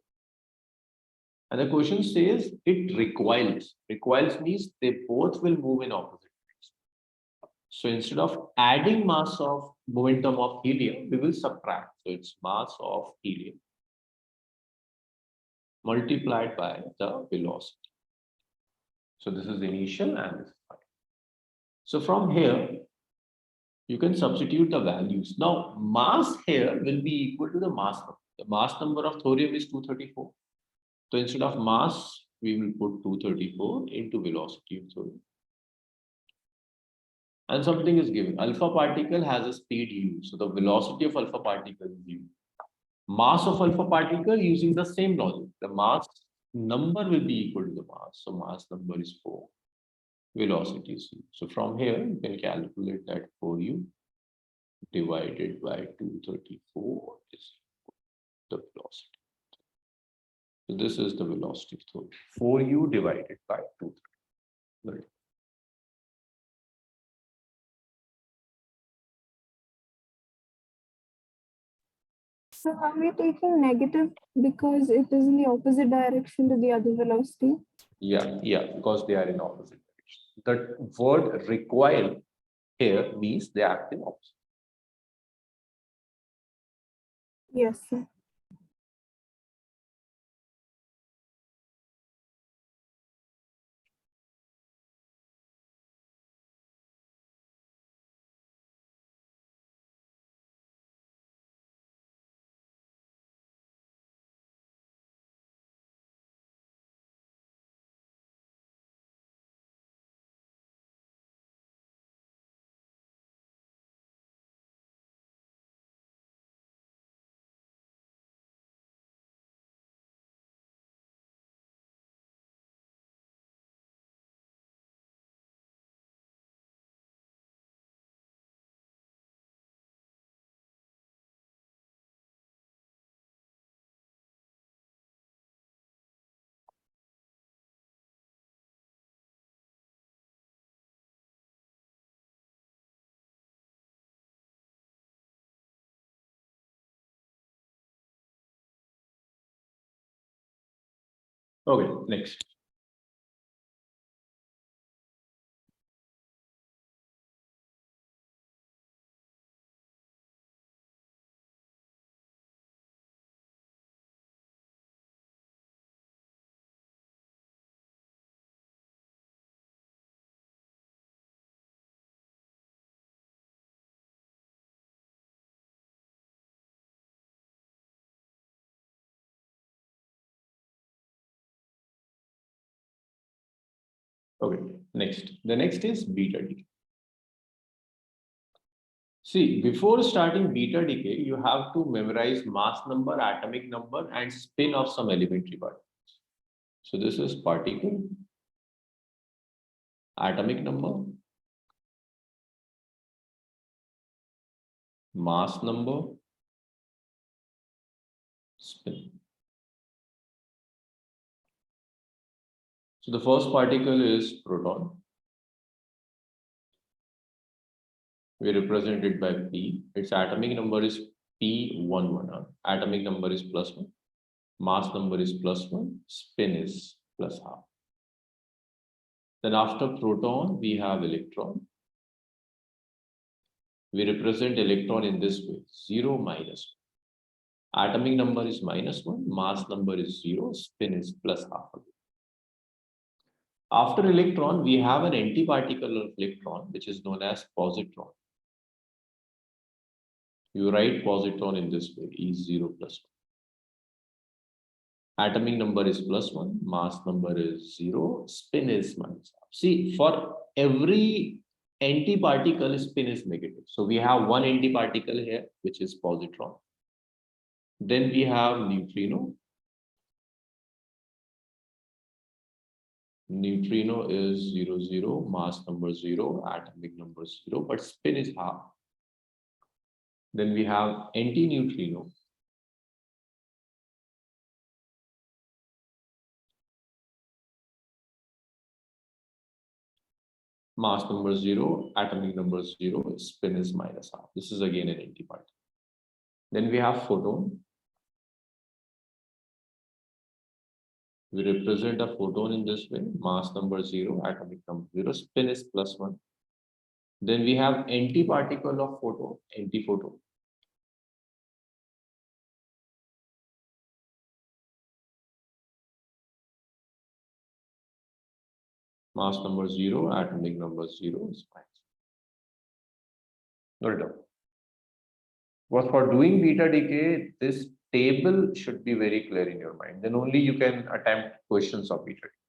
And the question says it recoils. Recoils means they both will move in opposite directions. So instead of adding mass of momentum of helium, we will subtract. So it's mass of helium multiplied by the velocity. So this is initial and this is final. So from here, you can substitute the values. Now, mass here will be equal to the mass number. The mass number of thorium is 234. So instead of mass, we will put 234 into velocity of thorium. And something is given. Alpha particle has a speed u. So the velocity of alpha particle is u. Mass of alpha particle using the same logic. The mass number will be equal to the mass. So mass number is 4. Velocity is u. So from here, you can calculate that 4u divided by 234 is the velocity. So this is the velocity of thorium. 4u divided by 234. So are we taking negative because it is in the opposite direction to the other velocity? Yeah, because they are in opposite direction. The word recoil here means they act in opposite. Yes, sir. Okay, next. Okay, next. The next is beta decay. See, before starting beta decay, you have to memorize mass number, atomic number, and spin of some elementary particles. So this is particle, atomic number, mass number, spin. So the first particle is proton. We represent it by P. Its atomic number is P11. Atomic number is +1. Mass number is +1. Spin is +12. Then after proton, we have electron. We represent electron in this way, 0, -1. Atomic number is -1. Mass number is 0. Spin is +12. After electron, we have an antiparticle of electron, which is known as positron. You write positron in this way, E0 +1. atomic number is +1, mass number is 0, spin is -1. See, for every antiparticle, spin is negative. So we have one antiparticle here, which is positron. Then we have neutrino. Neutrino is 0, 0, mass number 0, atomic number 0, but spin is half. Then we have antineutrino. Mass number 0, atomic number 0, spin is -half. This is again an antiparticle. Then we have photon. We represent a photon in this way, mass number 0, atomic number 0, spin is +1. Then we have antiparticle of photon, antiphoton. Mass number 0, atomic number 0 is -. Note it down. But for doing beta decay, this table should be very clear in your mind. Then only you can attempt questions of beta decay.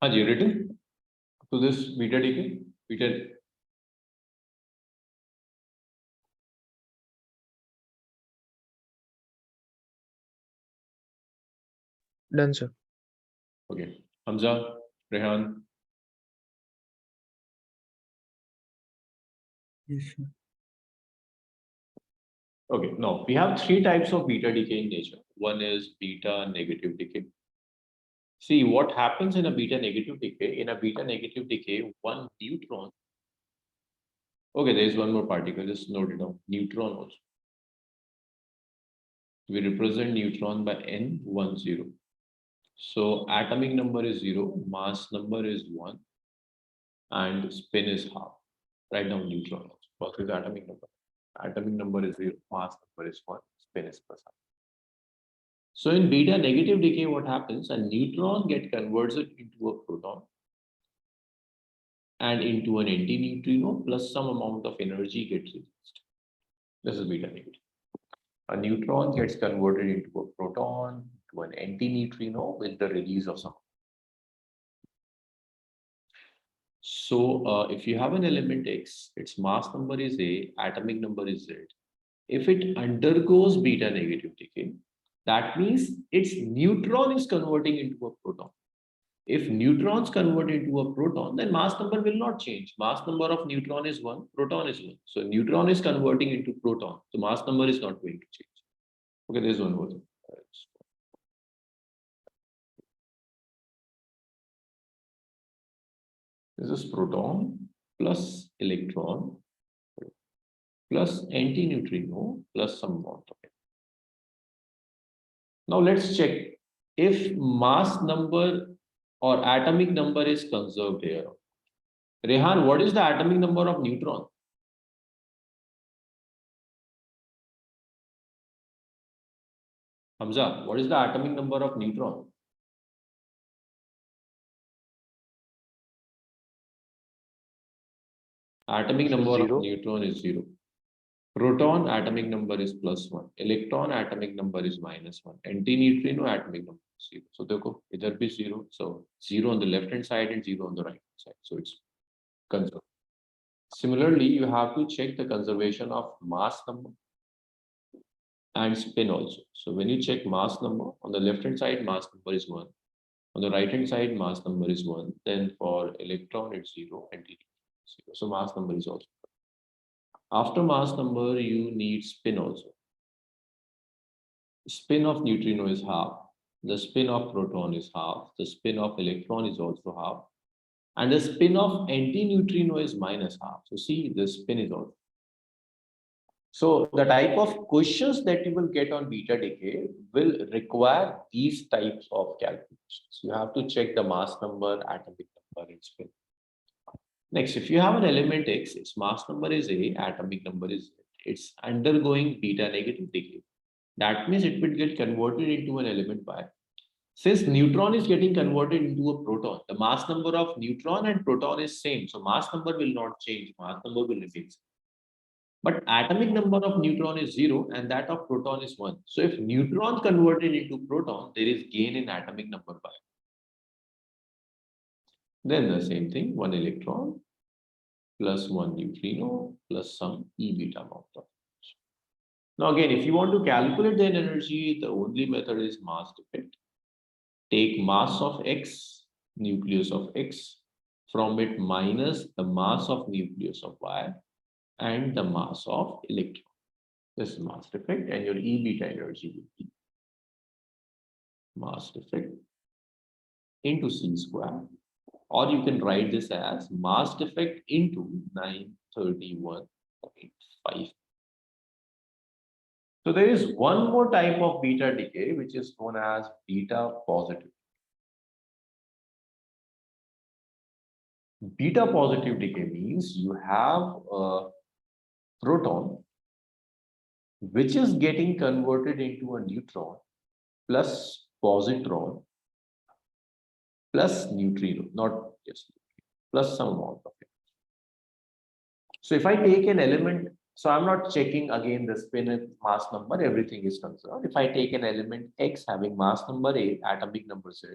Have you written to this beta decay? Beta. Done, sir. Okay. Hamza, Rehan. Yes, sir. Okay, now we have three types of beta decay in nature. One is beta negative decay. See what happens in a beta negative decay. In a beta negative decay, one neutron. Okay, there is one more particle. Just note it down. Neutron also. We represent neutron by n10. So atomic number is 0, mass number is 1, and spin is half. Write down neutron also. What is atomic number? Atomic number is 0, mass number is 1, spin is +1. So in beta negative decay, what happens? A neutron gets converted into a proton and into an antineutrino plus some amount of energy gets released. This is beta negative. A neutron gets converted into a proton, to an antineutrino with the release of some. So if you have an element X, its mass number is A, atomic number is Z. If it undergoes beta negative decay, that means its neutron is converting into a proton. If neutrons convert into a proton, then mass number will not change. Mass number of neutron is 1, proton is 1. So neutron is converting into proton. So mass number is not going to change. Okay, there's one more thing. This is proton plus electron plus antineutrino plus some amount of it. Now let's check if mass number or atomic number is conserved here. Rehan, what is the atomic number of neutron? Hamza, what is the atomic number of neutron? Atomic number of Zero. neutron is 0. Proton atomic number is +1. Electron atomic number is -1. Antineutrino atomic number 0. So देखो इधर भी 0. So 0 on the left hand side and 0 on the right hand side. So it's conserved. Similarly, you have to check the conservation of mass number and spin also. So when you check mass number, on the left hand side, mass number is 1. On the right hand side, mass number is 1. Then for electron, it's 0 and d 0. So mass number is also. After mass number, you need spin also. Spin of neutrino is half. The spin of proton is half. The spin of electron is also half. And the spin of antineutrino is minus half. So see, the spin is also. So the type of questions that you will get on beta decay will require these types of calculations. You have to check the mass number, atomic number, and spin. Next, if you have an element X, its mass number is A, atomic number is Z. It's undergoing beta negative decay. That means it will get converted into an element Y. Since neutron is getting converted into a proton, the mass number of neutron and proton is same. So mass number will not change, mass number will remain same. But atomic number of neutron is 0 and that of proton is 1. So if neutron converted into proton, there is gain in atomic number by. Then the same thing, 1 electron plus 1 neutrino plus some E beta amount of. Now again, if you want to calculate the energy, the only method is mass defect. Take mass of X, nucleus of X, from it minus the mass of nucleus of Y and the mass of electron. This is mass defect, and your E beta energy will be mass defect into C square, or you can write this as mass defect into 931.5. So there is one more type of beta decay, which is known as beta positive. Beta positive decay means you have a proton which is getting converted into a neutron plus positron plus neutrino, not just plus some amount of it. So if I take an element, so I'm not checking again the spin and mass number, everything is concerned. If I take an element X having mass number A, atomic number Z,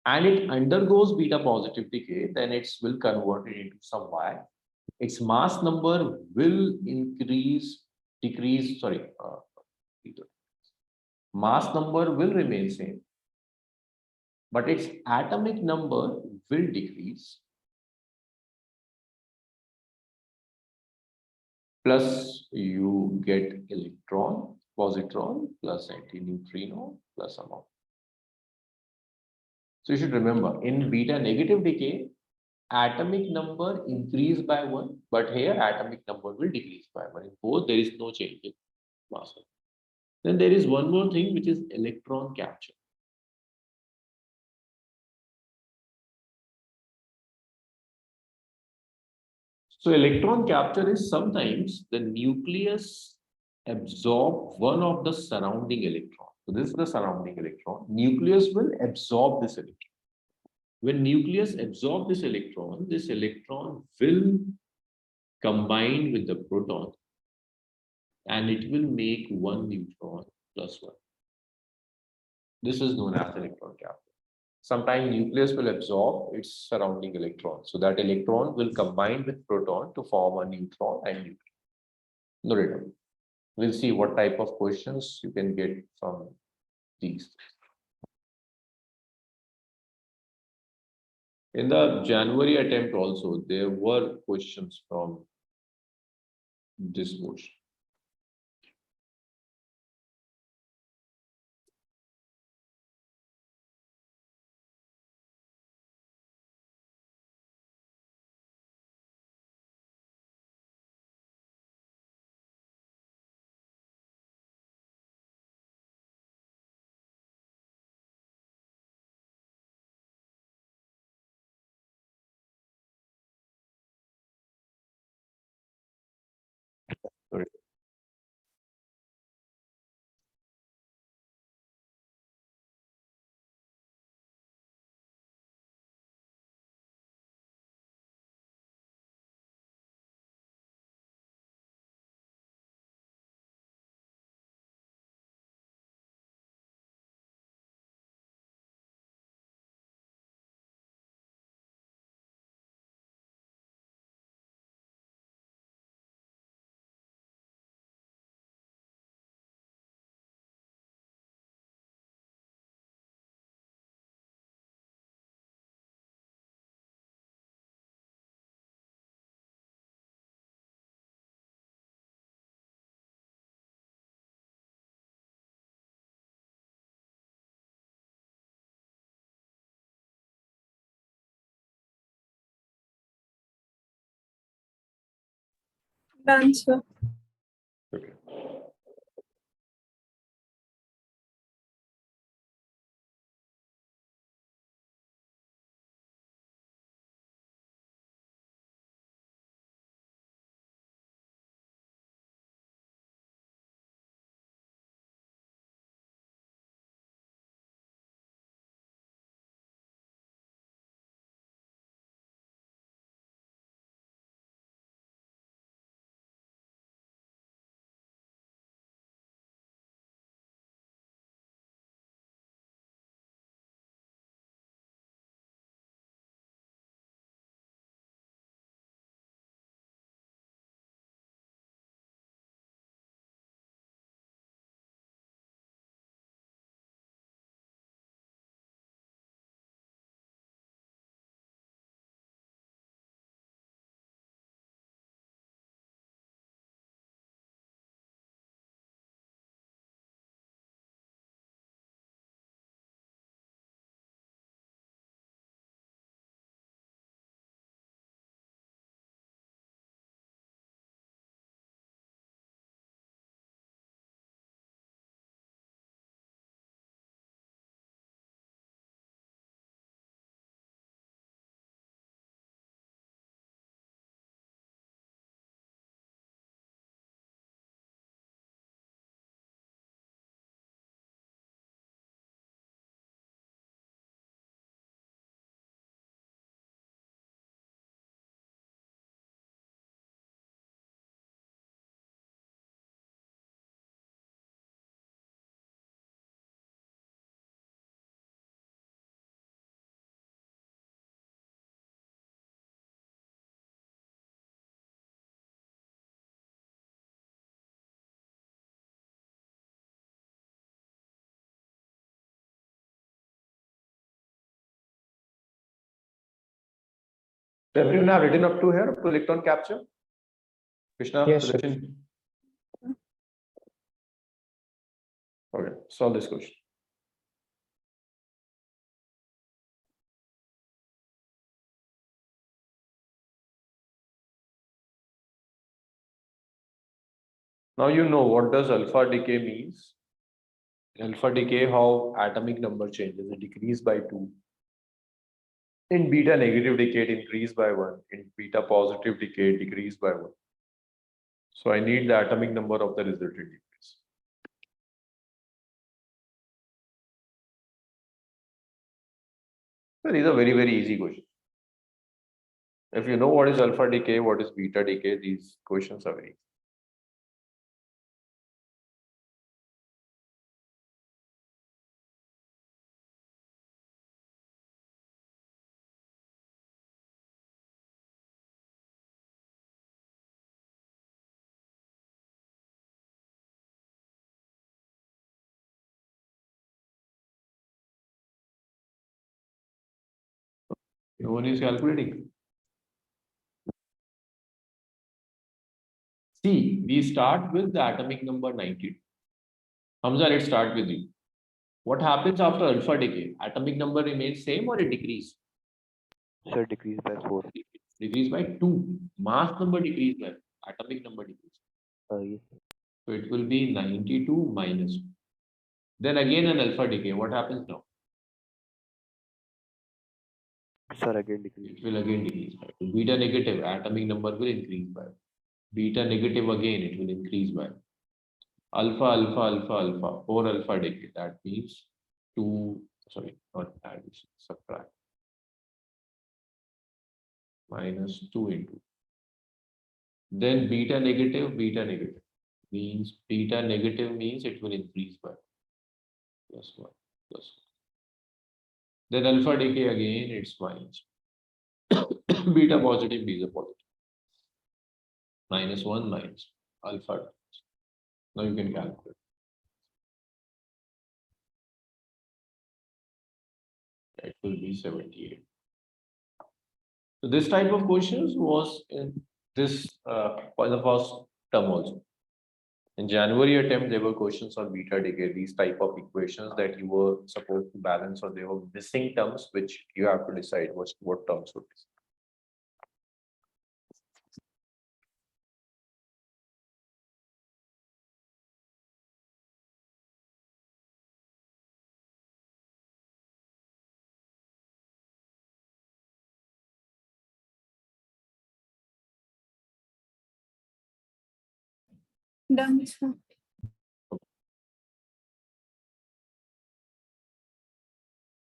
and it undergoes beta positive decay, then it will convert it into some Y. Its mass number will decrease, mass number will remain same, but its atomic number will decrease. Plus you get electron, positron, plus antineutrino, plus amount. So you should remember, in beta negative decay, atomic number increase by 1, but here atomic number will decrease by 1. In both, there is no change in mass. Then there is one more thing, which is electron capture. So electron capture is sometimes the nucleus absorb one of the surrounding electron. So this is the surrounding electron. Nucleus will absorb this electron. When nucleus absorb this electron will combine with the proton and it will make one neutron plus 1. This is known as electron capture. Sometimes nucleus will absorb its surrounding electron. So that electron will combine with proton to form a neutron and neutron. No return. We'll see what type of questions you can get from these. In the January attempt also, there were questions from this motion. Sorry. Done, sir. Okay. Everyone have written up to here to electron capture? Krishna, Yes, sir. Sudarshan? Okay, solve this question. Now you know what does alpha decay means. In alpha decay, how atomic number changes. It decrease by 2. In beta negative decay, it increase by 1. In beta positive decay, it decrease by 1. So I need the atomic number of the resultant decrease. So these are very, very easy questions. If you know what is alpha decay, what is beta decay, these questions are very easy. No one is calculating. See, we start with the atomic number 92. Hamza, let's start with you. What happens after alpha decay? Atomic number remains same or it decreases? Sir, decrease by 4. Decrease by 2. Mass number decrease by atomic number decrease. Yes. So it will be 92 minus 2. Then again an alpha decay. What happens now? Sir, again decrease. It will again decrease by 2. Beta negative, atomic number will increase by. Beta negative again, it will increase by. Alpha, alpha, alpha, alpha, 4 alpha decay. That means 2, sorry, not addition, subtract. Minus 2 into. Then beta negative means beta negative means it will increase by plus 1 plus 1. Then alpha decay again, it's minus. Beta positive, beta positive. Minus 1 minus alpha. Now you can calculate. It will be 78. So this type of questions was in this for the first term also. In January attempt, there were questions on beta decay, these type of equations that you were supposed to balance, or there were missing terms which you have to decide what terms would be. Done, sir.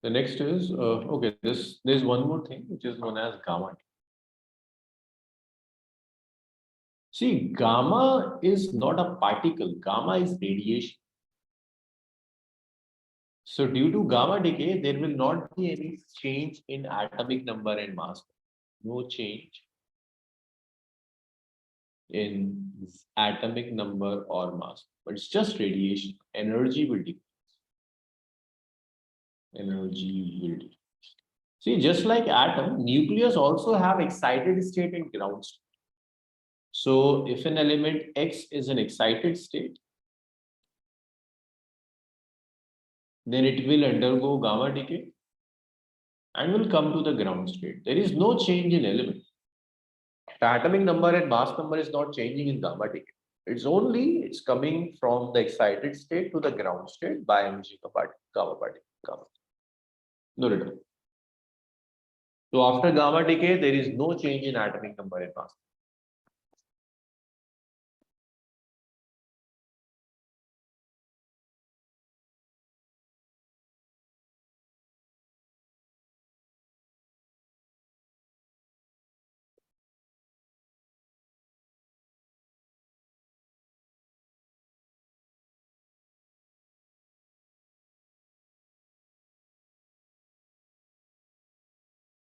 The next is, okay, there's one more thing which is known as gamma. See, gamma is not a particle, gamma is radiation. So due to gamma decay, there will not be any change in atomic number and mass. No change in atomic number or mass, but it's just radiation. Energy will decrease. Energy will decrease. See, just like atom, nucleus also have excited state and ground state. So if an element X is an excited state, then it will undergo gamma decay and will come to the ground state. There is no change in element. The atomic number and mass number is not changing in gamma decay. It's coming from the excited state to the ground state by emission of gamma particle. Gamma. No return. So after gamma decay, there is no change in atomic number and mass.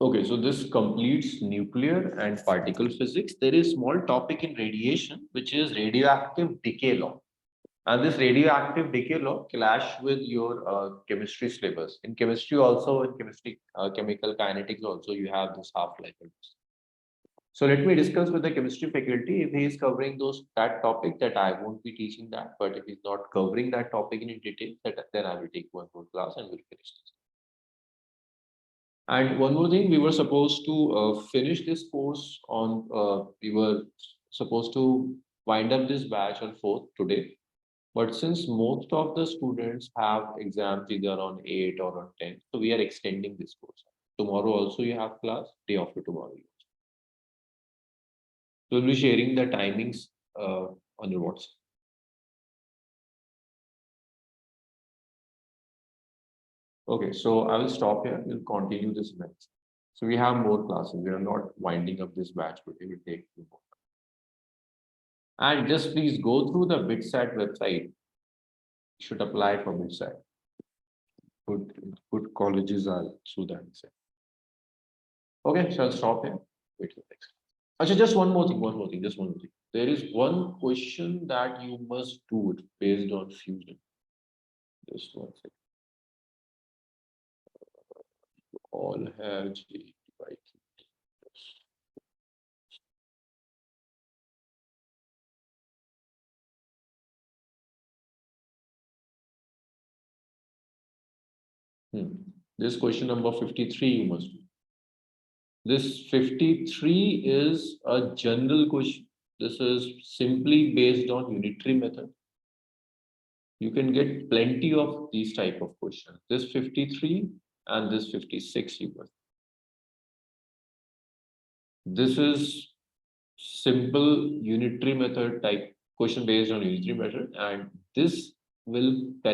Okay, so this completes nuclear and particle physics. There is small topic in radiation, which is radioactive decay law. And this radioactive decay law clash with your chemistry syllabus. In chemistry also, in chemistry, chemical kinetics also, you have this half-life. So let me discuss with the chemistry faculty. If he is covering that topic, that I won't be teaching that. But if he's not covering that topic in detail, then I will take one more class and we'll finish this. And one more thing, we were supposed to finish this course on, we were supposed to wind up this batch on 4th today. But since most of the students have exams either on 8 or on 10, so we are extending this course. Tomorrow also you have class, day after tomorrow. So we'll be sharing the timings on your WhatsApp. Okay, so I will stop here. We'll continue this next. So we have more classes. We are not winding up this batch, but we will take two more. And just please go through the BitSat website. You should apply for BitSat. Good colleges are through that. Okay, so I'll stop here. Wait for the next. Actually, just one more thing. There is one question that you must do it based on fusion. Just one second. All have JEE by This question number 53 you must do. This 53 is a general question. This is simply based on unitary method. You can get plenty of these type of questions. This 53 and this 56 you must. This is simple unitary method type question based on unitary method, and this will